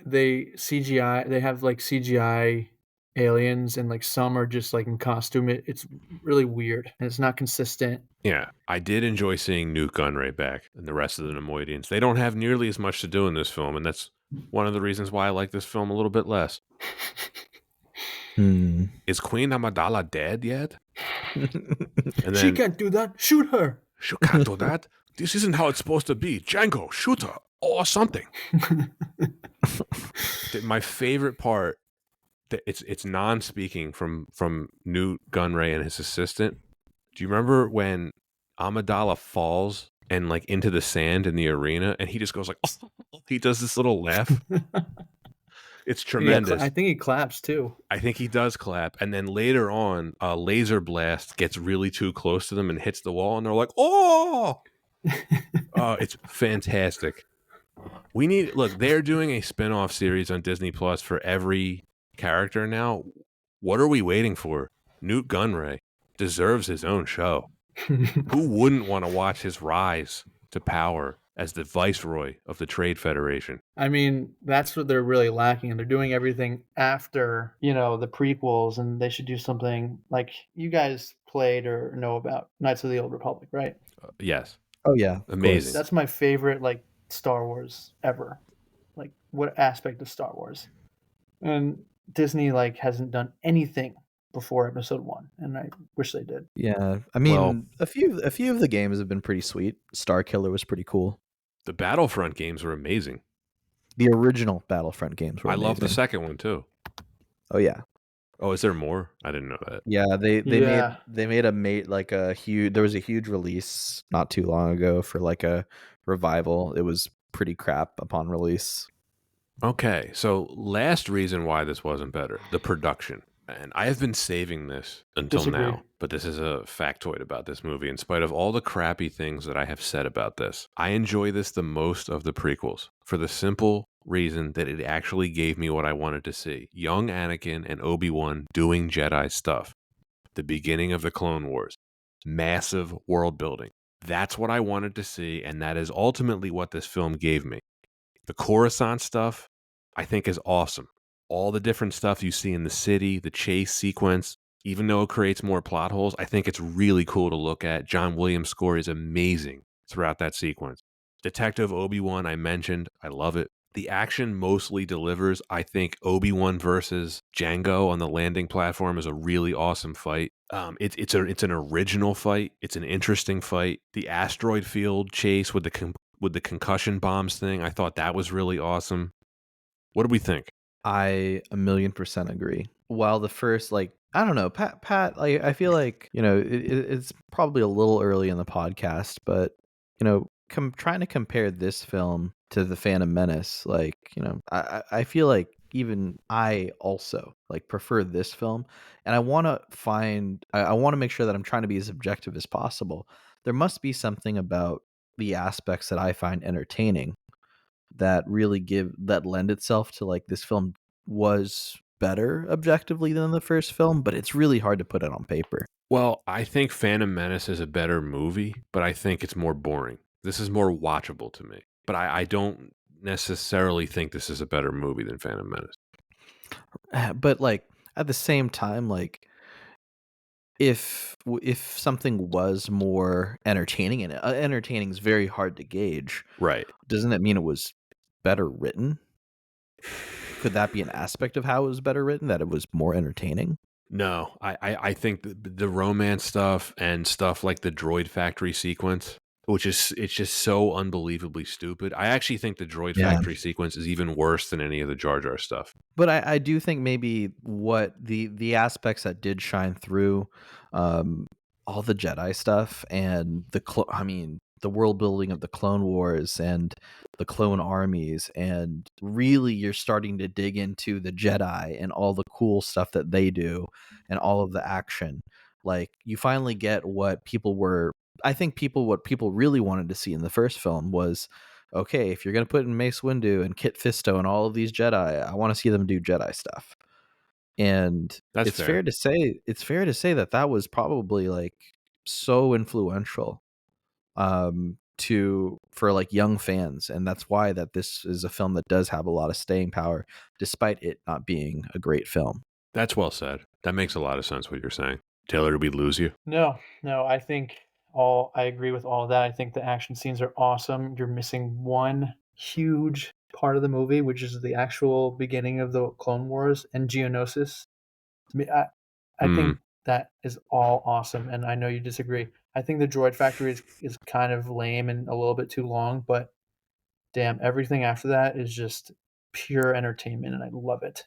they CGI, they have like CGI aliens, and like some are just like in costume. It's really weird, and it's not consistent. Yeah, I did enjoy seeing Newt Gunray back and the rest of the Nemoidians. They don't have nearly as much to do in this film, and that's one of the reasons why I like this film a little bit less. Is Queen Amidala dead yet? And She then, can't do that. Shoot her. she can't do that. This isn't how it's supposed to be. Django, shoot her, or something. My favorite part, it's non-speaking from Newt Gunray and his assistant. Do you remember when Amidala falls and like into the sand in the arena, and he just goes like, he does this little laugh. It's Yeah, tremendous. I think he claps too. I think he does clap, and then later on, a laser blast gets really too close to them and hits the wall, and they're like, "Oh, it's fantastic." We need look. They're doing a spin-off series on Disney Plus for every character now. What are we waiting for? Newt Gunray deserves his own show. Who wouldn't want to watch his rise to power as the viceroy of the Trade Federation? I mean, that's what they're really lacking, and they're doing everything after, the prequels, and they should do something like you guys played or know about Knights of the Old Republic, right? Yes, Oh yeah, of amazing. course. That's my favorite like Star Wars ever. Like what aspect of Star Wars? And Disney like hasn't done anything before episode 1, and I wish they did. Yeah, I Well, mean, a few of the games have been pretty sweet. Star Killer was pretty cool. the Battlefront games were amazing. The original Battlefront games were I amazing. love the second one too. Oh yeah, Oh, is there more? I didn't know that. yeah. They Yeah. made a huge. There was a huge release not too long ago for like a revival. It was pretty crap upon release. Okay, so last reason why this wasn't better, the production. And I have been saving this until Disagree. now, but this is a factoid about this movie. In spite of all the crappy things that I have said about this, I enjoy this the most of the prequels for the simple reason that it actually gave me what I wanted to see. Young Anakin and Obi-Wan doing Jedi stuff. The beginning of the Clone Wars. Massive world building. That's what I wanted to see, and that is ultimately what this film gave me. The Coruscant stuff, I think, is awesome. All the different stuff you see in the city, the chase sequence, even though it creates more plot holes, I think it's really cool to look at. John Williams' score is amazing throughout that sequence. Detective Obi-Wan, I mentioned, I love it. The action mostly delivers. I think Obi-Wan versus Jango on the landing platform is a really awesome fight. It's an original fight. It's an interesting fight. The asteroid field chase with the concussion bombs thing, I thought that was really awesome. What do we think? I 1,000,000% agree. While the first, like, I don't know, Pat, like, I feel like it's probably a little early in the podcast, but trying to compare this film to the Phantom Menace, like, I feel like even I also like prefer this film, and I want to I want to make sure that I'm trying to be as objective as possible. There must be something about the aspects that I find entertaining that lend itself to like this film was better objectively than the first film, but it's really hard to put it on paper. Well, I think Phantom Menace is a better movie, but I think it's more boring. This is more watchable to me. But I don't necessarily think this is a better movie than Phantom Menace. But like at the same time, like if something was more entertaining, and entertaining is very hard to gauge, Right. doesn't that mean it was better written? Could that be an aspect of how it was better written, that it was more entertaining? No, I think the romance stuff and stuff like the droid factory sequence, which is it's just so unbelievably stupid. I actually think the droid Yeah. factory sequence is even worse than any of the Jar Jar stuff. But I do think maybe what the aspects that did shine through, um, all the Jedi stuff and I mean, the world building of the Clone Wars and the clone armies, and really you're starting to dig into the Jedi and all the cool stuff that they do and all of the action. Like you finally get what people were I think what people really wanted to see in the first film was, okay, if you're gonna put in Mace Windu and Kit Fisto and all of these Jedi, I want to see them do Jedi stuff. And That's it's fair. fair to say that that was probably like so influential to for like young fans, and that's why that this is a film that does have a lot of staying power despite it not being a great film. That's well said. That makes a lot of sense what you're saying. Taylor, did we lose you? No, no, I agree with all of that. I think the action scenes are awesome. You're missing one huge part of the movie, which is the actual beginning of the Clone Wars and Geonosis. To me, I Hmm. think that is all awesome, and I know you disagree. I think the Droid Factory is kind of lame and a little bit too long, but damn, everything after that is just pure entertainment, and I love it.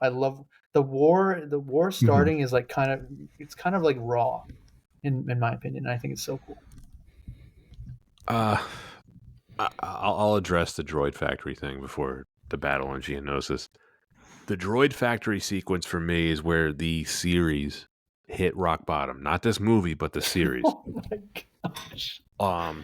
I love the war. The war Mhm. starting is like it's kind of like raw, in my opinion. I think it's so cool. Uh, I'll address the droid factory thing before the battle on Geonosis. The droid factory sequence for me is where the series hit rock bottom. Not this movie, but the series. Oh my gosh.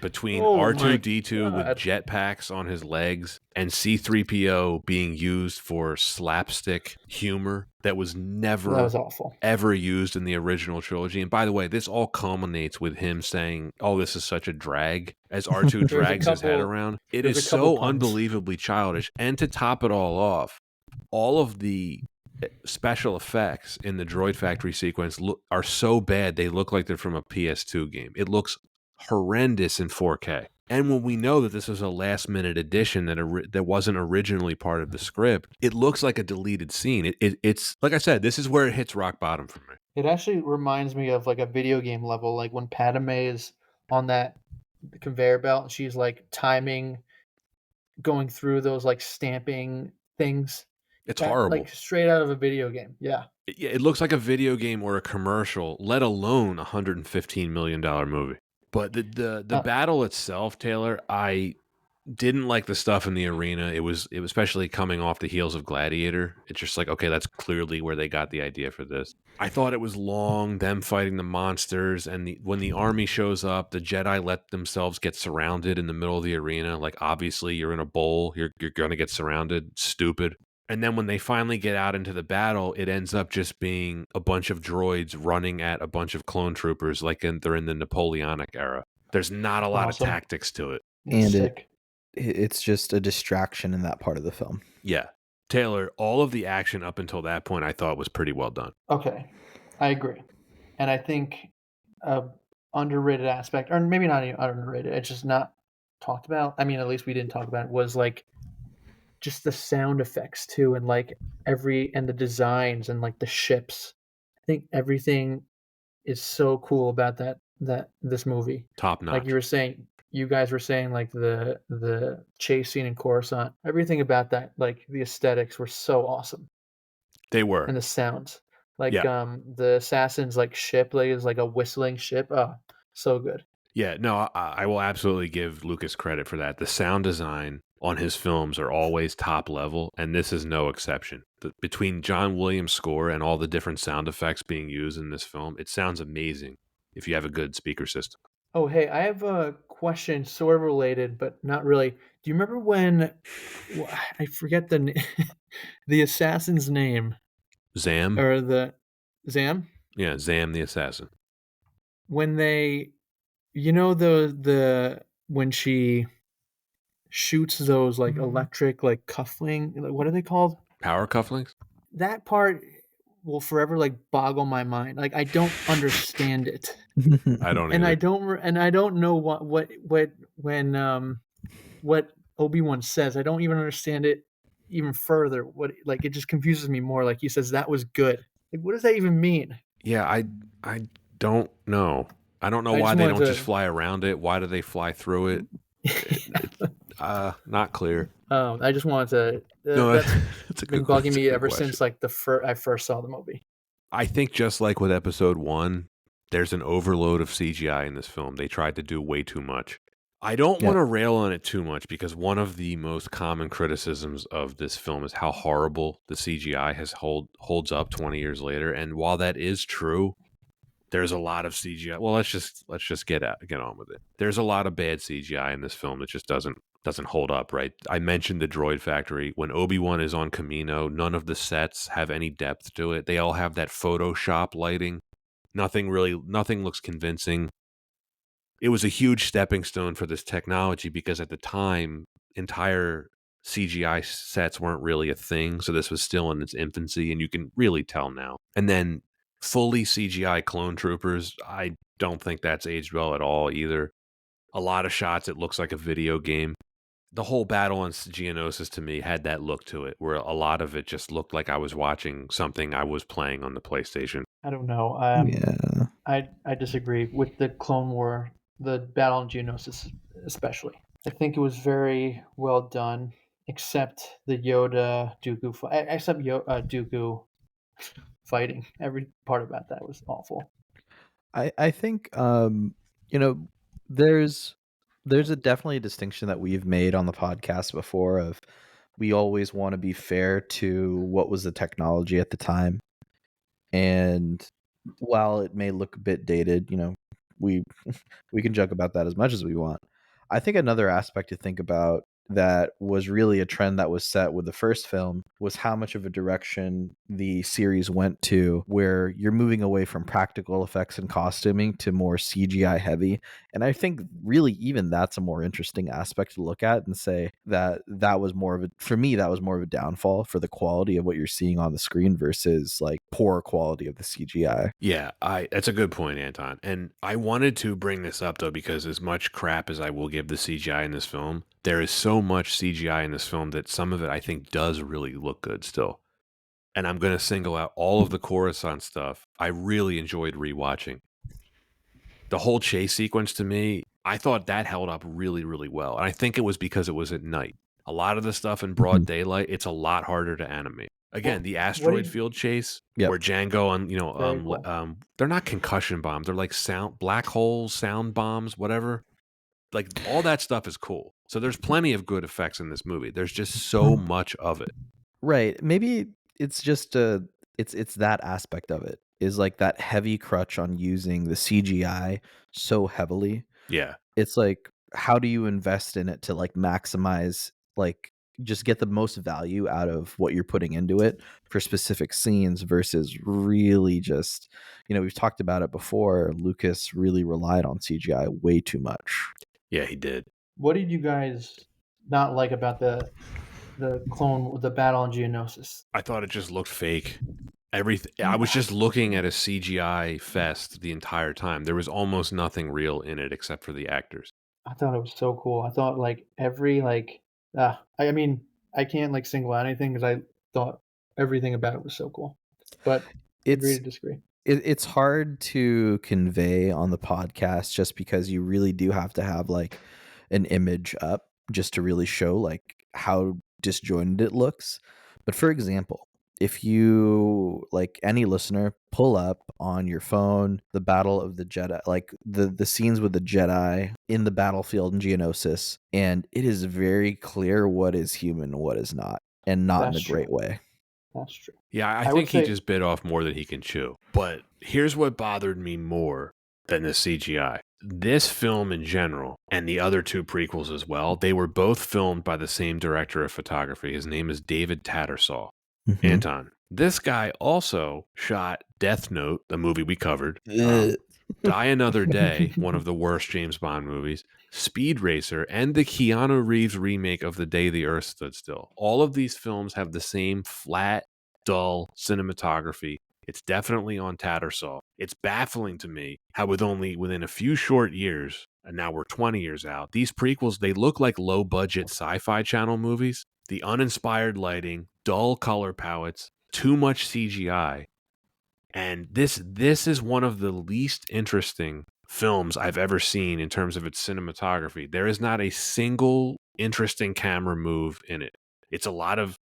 Between Oh my R2-D2 with god. jetpacks on his legs and C3PO being used for slapstick humor that was That never was awful. ever used in the original trilogy. And by the way, this all culminates with him saying, "Oh, this is such a drag," as R2 There's a drags his head couple around. It there's is a couple so puns. unbelievably childish. And to top it all off, all of the special effects in the droid factory sequence are so bad they look like they're from a PS2 game. It looks horrendous in 4K. And when we know that this was a last minute addition that wasn't originally part of the script, it looks like a deleted scene. It's like I said, this is where it hits rock bottom for me. It actually reminds me of like a video game level, like when Padme is on that conveyor belt and she's like timing going through those like stamping things. It's That like horrible. straight out of a video game. Yeah. It looks like a video game or a commercial, let alone a $115 million movie. But the Uh, battle itself, Taylor, I didn't like the stuff in the arena. It was especially coming off the heels of Gladiator. It's just like, okay, that's clearly where they got the idea for this. I thought it was long, them fighting the monsters, and when the army shows up, the Jedi let themselves get surrounded in the middle of the arena. Like, obviously, you're in a bowl, you're going to get surrounded. Stupid. And then when they finally get out into the battle, it ends up just being a bunch of droids running at a bunch of clone troopers like they're in the Napoleonic era. There's not a lot of awesome. tactics to it. It's And sick. it's just a distraction in that part of the film. Yeah. Taylor, all of the action up until that point I thought was pretty well done. Okay. I agree. And I think a underrated aspect, or maybe not even underrated, it's just not talked about. I mean, at least we didn't talk about it, was like just the sound effects too, and like and the designs and like the ships. I think everything is so cool about that this movie. Top Like notch. you guys were saying, like the chase scene in Coruscant, everything about that, like the aesthetics were so awesome, They were. and the sounds, like Yeah. the assassin's like ship, like is like a whistling ship. Oh, so good. Yeah. No, I will absolutely give Lucas credit for that. The sound design on his films are always top level, and this is no exception. Between John Williams' score and all the different sound effects being used in this film, it sounds amazing if you have a good speaker system. Oh, hey, I have a question, sort of related, but not really. Do you remember when I forget the assassin's name, Zam? or the Zam? Yeah, Zam the assassin. When they, the when she shoots those like electric like cuffling, like, what are they called? Power cufflinks? That part will forever like boggle my mind. Like I don't understand it. I don't And either. I don't know what Obi-Wan says. I don't even understand it even further. What, like, it just confuses me more. Like he says that was good. Like what does that even mean? Yeah, I don't know. I don't know I why just they wanted don't just fly around it. Why do they fly through it? It's not clear. I just wanted to. No, That's it's a been good bugging it's a me good ever question. since like I first saw the movie. I think just like with episode 1, there's an overload of CGI in this film. They tried to do way too much. I don't Yeah. want to rail on it too much because one of the most common criticisms of this film is how horrible the CGI holds up 20 years later. And while that is true, there's a lot of CGI. Well, let's just get on with it. There's a lot of bad CGI in this film that just doesn't hold up, right? I mentioned the droid factory. When Obi-Wan is on Camino, none of the sets have any depth to it. They all have that Photoshop lighting. Nothing looks convincing. It was a huge stepping stone for this technology because at the time, entire CGI sets weren't really a thing. So this was still in its infancy, and you can really tell now. And then fully CGI clone troopers, I don't think that's aged well at all either. A lot of shots, it looks like a video game. The whole battle on Geonosis to me had that look to it, where a lot of it just looked like I was watching something I was playing on the PlayStation. I don't know. Yeah. I disagree with the Clone War, the Battle on Geonosis especially. I think it was very well done, except the Yoda Dooku except Dooku fighting. Every part about that was awful. I think you know there's There's definitely a distinction that we've made on the podcast before of we always want to be fair to what was the technology at the time. And while it may look a bit dated, we we can joke about that as much as we want. I think another aspect to think about that was really a trend that was set with the first film was how much of a direction the series went to, where you're moving away from practical effects and costuming to more CGI heavy. And I think really even that's a more interesting aspect to look at and say that was more of a, for me, that was more of a downfall for the quality of what you're seeing on the screen versus like poor quality of the CGI. Yeah, that's a good point, Anton. And I wanted to bring this up though because as much crap as I will give the CGI in this film, there is so much CGI in this film that some of it I think does really look good still. And I'm going to single out all of the Coruscant stuff. I really enjoyed rewatching. The whole chase sequence to me, I thought that held up really, really well. And I think it was because it was at night. A lot of the stuff in broad daylight, it's a lot harder to animate. Again, the What asteroid did field chase Yep. where Django and Very cool. they're not concussion bombs. They're like black holes, sound bombs, whatever. Like all that stuff is cool. So there's plenty of good effects in this movie. There's just so much of it. Right. Maybe it's just it's that aspect of it is like that heavy crutch on using the CGI so heavily. Yeah. It's like how do you invest in it to like maximize, like just get the most value out of what you're putting into it for specific scenes versus really just, we've talked about it before, Lucas really relied on CGI way too much. Yeah, he did. What did you guys not like about the battle on Geonosis? I thought it just looked fake. I was just looking at a CGI fest the entire time. There was almost nothing real in it except for the actors. I thought it was so cool. I thought like every like I mean I can't like single out anything because I thought everything about it was so cool. But agree It's to disagree. it's hard to convey on the podcast just because you really do have to have like an image up just to really show like how disjointed it looks. But for example, if you, like any listener, pull up on your phone the Battle of the Jedi, like the scenes with the Jedi in the battlefield in Geonosis, and it is very clear what is human and what is not, and not in That's a great true. way. That's true. Yeah, I I would think he say just bit off more than he can chew. But here's what bothered me more than the CGI. This film in general, and the other two prequels as well, they were both filmed by the same director of photography. His name is David Tattersall. Mhm. Anton. This guy also shot Death Note, the movie we covered. Ugh. Die Another Day, one of the worst James Bond movies. Speed Racer, and the Keanu Reeves remake of The Day the Earth Stood Still. All of these films have the same flat, dull cinematography. It's definitely on Tattersall. It's baffling to me how within a few short years, and now we're 20 years out, these prequels, they look like low-budget sci-fi channel movies. The uninspired lighting, dull color palettes, too much CGI. And this is one of the least interesting films I've ever seen in terms of its cinematography. There is not a single interesting camera move in it. It's a lot of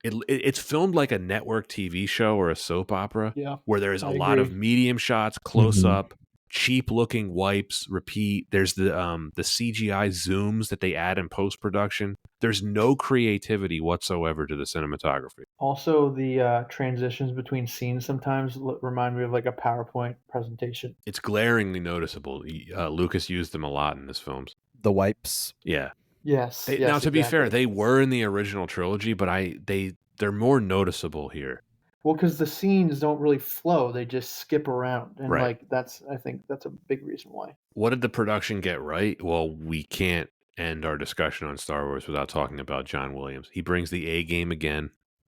it's filmed like a network TV show or a soap opera yeah. where there's a I lot of agree. medium shots, close Mhm. up, cheap looking wipes, repeat. There's the CGI zooms that they add in post production. There's no creativity whatsoever to the cinematography. Also, the transitions between scenes sometimes remind me of like a PowerPoint presentation. It's glaringly noticeable. Lucas used them a lot in his films. The wipes. Yeah. Yes. Now, Yes. to be fair, Exactly. they were in the original trilogy, but they're more noticeable here. Well, because the scenes don't really flow; they just skip around, and Right. like I think that's a big reason why. What did the production get right? Well, we can't end our discussion on Star Wars without talking about John Williams. He brings the A game again.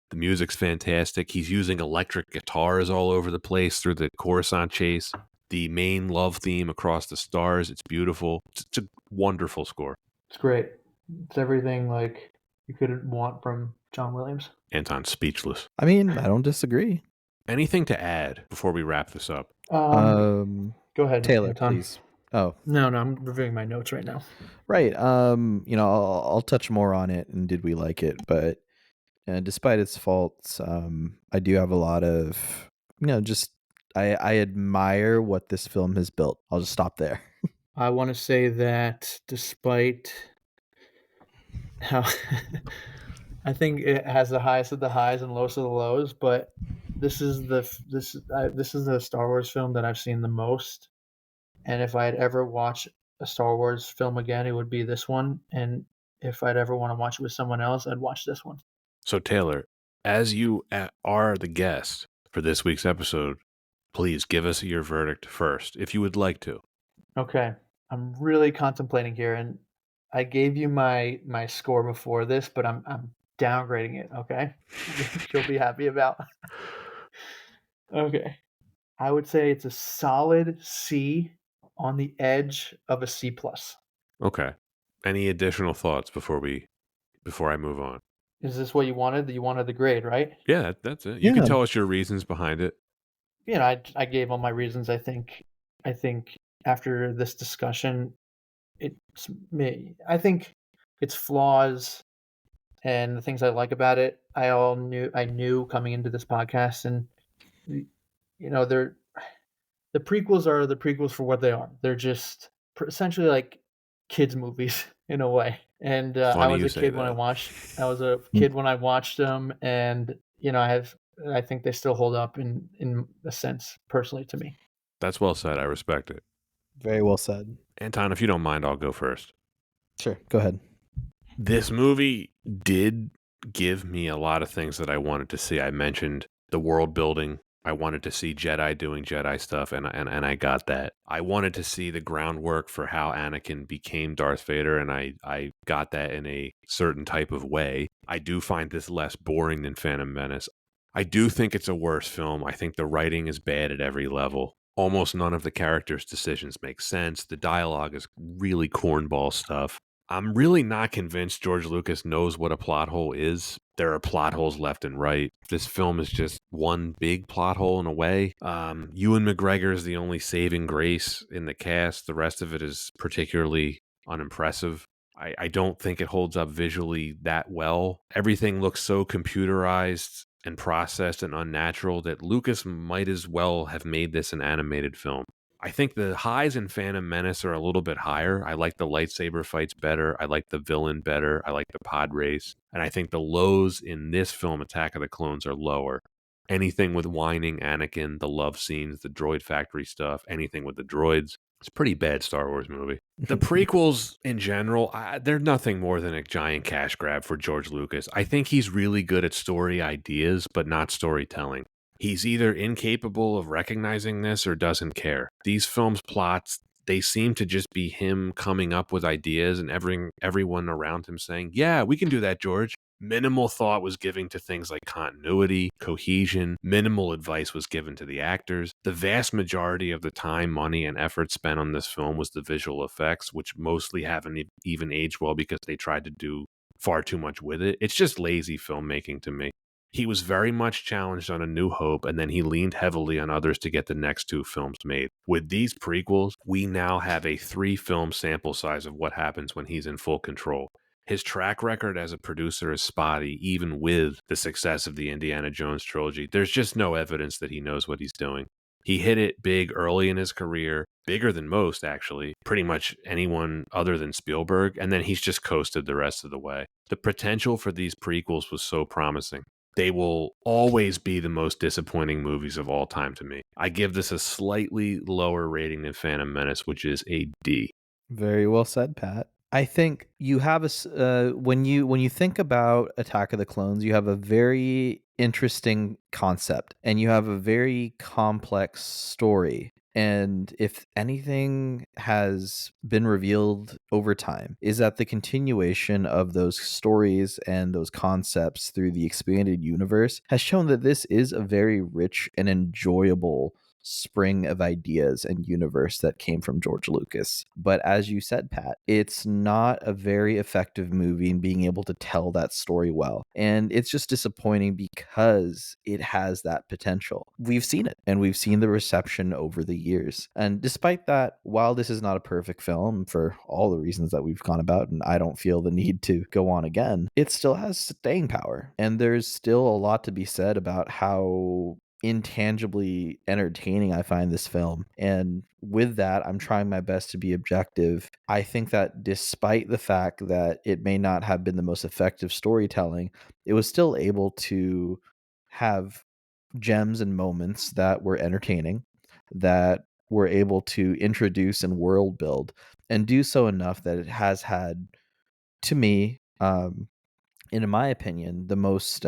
The music's fantastic. He's using electric guitars all over the place through the Coruscant chase. The main love theme across the stars. It's beautiful. It's a wonderful score. It's great. It's everything like you could want from John Williams. Anton's speechless. I mean, I don't disagree. Anything to add before we wrap this up? Go ahead, Taylor, Anton. please. Oh, No, I'm reviewing my notes right now. right. I'll touch more on it and did we like it, but despite its faults, I do have a lot of, just I admire what this film has built. I'll just stop there. I want to say that despite how I think it has the highest of the highs and lowest of the lows, but this is the Star Wars film that I've seen the most. And if I'd ever watch a Star Wars film again, it would be this one. And if I'd ever want to watch it with someone else, I'd watch this one. So, Taylor, as you are the guest for this week's episode, please give us your verdict first, if you would like to. Okay. I'm really contemplating here, and I gave you my score before this, but I'm downgrading it, okay? Which you'll be happy about. Okay. I would say it's a solid C on the edge of a C plus. Okay. Any additional thoughts before I move on? Is this what you wanted? You wanted the grade, right? Yeah, that's it. You can Yeah. tell us your reasons behind it. You know, I gave all my reasons. I think after this discussion, it's me. I think its flaws and the things I like about it, I knew coming into this podcast, and you know, the prequels are the prequels for what they are. They're just essentially like kids movies in a way. And Funny you say that. I was a kid when I watched them, and you know, I think they still hold up in a sense personally to me. That's well said. I respect it. Very well said. Anton, if you don't mind, I'll go first. Sure, go ahead. This movie did give me a lot of things that I wanted to see. I mentioned the world building. I wanted to see Jedi doing Jedi stuff, and I got that. I wanted to see the groundwork for how Anakin became Darth Vader, and I got that in a certain type of way. I do find this less boring than Phantom Menace. I do think it's a worse film. I think the writing is bad at every level. Almost none of the characters' decisions make sense. The dialogue is really cornball stuff. I'm really not convinced George Lucas knows what a plot hole is. There are plot holes left and right. This film is just one big plot hole in a way. Ewan McGregor is the only saving grace in the cast. The rest of it is particularly unimpressive. I don't think it holds up visually that well. Everything looks so computerized and processed and unnatural that Lucas might as well have made this an animated film. I think the highs in Phantom Menace are a little bit higher. I like the lightsaber fights better. I like the villain better. I like the pod race. And I think the lows in this film, Attack of the Clones, are lower. Anything with whining Anakin, the love scenes, the droid factory stuff, anything with the droids, it's a pretty bad Star Wars movie. The prequels in general, they're nothing more than a giant cash grab for George Lucas. I think he's really good at story ideas, but not storytelling. He's either incapable of recognizing this or doesn't care. These films' plots, they seem to just be him coming up with ideas and everyone around him saying, yeah, we can do that, George. Minimal thought was given to things like continuity, cohesion. Minimal advice was given to the actors. The vast majority of the time, money, and effort spent on this film was the visual effects, which mostly haven't even aged well because they tried to do far too much with it. It's just lazy filmmaking to me. He was very much challenged on A New Hope, and then he leaned heavily on others to get the next two films made. With these prequels, we now have a 3-film sample size of what happens when he's in full control. His track record as a producer is spotty, even with the success of the Indiana Jones trilogy. There's just no evidence that he knows what he's doing. He hit it big early in his career, bigger than most, actually, pretty much anyone other than Spielberg, and then he's just coasted the rest of the way. The potential for these prequels was so promising. They will always be the most disappointing movies of all time to me. I give this a slightly lower rating than Phantom Menace, which is a D. Very well said, Pat. I think you have when you think about Attack of the Clones, you have a very interesting concept and you have a very complex story. And if anything has been revealed over time, is that the continuation of those stories and those concepts through the expanded universe has shown that this is a very rich and enjoyable spring of ideas and universe that came from George Lucas. But as you said, Pat, it's not a very effective movie in being able to tell that story well. And it's just disappointing because it has that potential. We've seen it and we've seen the reception over the years. And despite that, while this is not a perfect film for all the reasons that we've gone about, and I don't feel the need to go on again, it still has staying power. And there's still a lot to be said about how intangibly entertaining I find this film. And with that, I'm trying my best to be objective. I think that despite the fact that it may not have been the most effective storytelling, it was still able to have gems and moments that were entertaining, that were able to introduce and world build, and do so enough that it has had, to me, and in my opinion, the most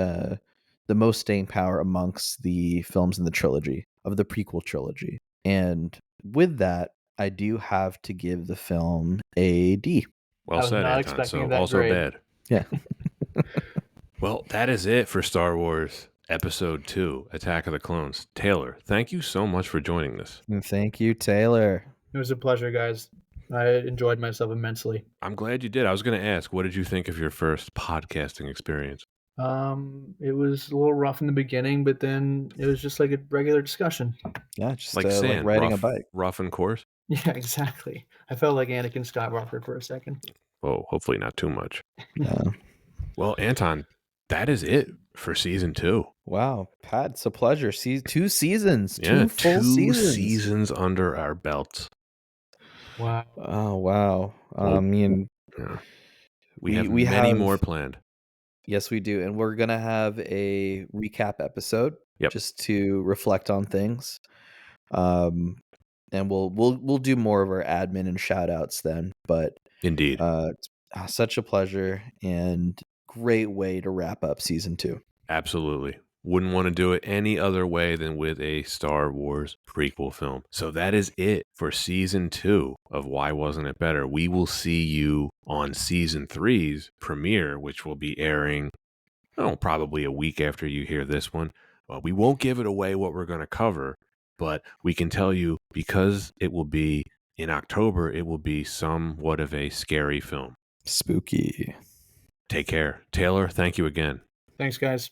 staying power amongst the films in the trilogy of the prequel trilogy. And with that, I do have to give the film a D. Well I was said, not Anton. expecting So that also grade. bad. Yeah. Well, that is it for Star Wars Episode 2, Attack of the Clones. Taylor, thank you so much for joining us. And thank you, Taylor. It was a pleasure, guys. I enjoyed myself immensely. I'm glad you did. I was going to ask, what did you think of your first podcasting experience? It was a little rough in the beginning, but then it was just like a regular discussion. Yeah, just Like like sand, riding rough, a bike. rough and coarse? Yeah, exactly. I felt like Anakin Skywalker for a second. Oh, hopefully not too much. Yeah. Well, Anton, that is it for season 2. Wow, Pat, it's a pleasure. See, 2 seasons, Yeah, 2 full 2 seasons. seasons under our belts. Wow. Oh wow. Well, I mean, Yeah. We have we many have more planned. Yes, we do, and we're gonna have a recap episode Yep. just to reflect on things. And we'll do more of our admin and shout outs then. But Indeed. such a pleasure and great way to wrap up season 2. Absolutely. Wouldn't want to do it any other way than with a Star Wars prequel film. So that is it for season 2 of Why Wasn't It Better? We will see you on season 3's premiere, which will be airing, probably a week after you hear this one. Well, we won't give it away what we're going to cover, but we can tell you because it will be in October, it will be somewhat of a scary film. Spooky. Take care. Taylor, thank you again. Thanks, guys.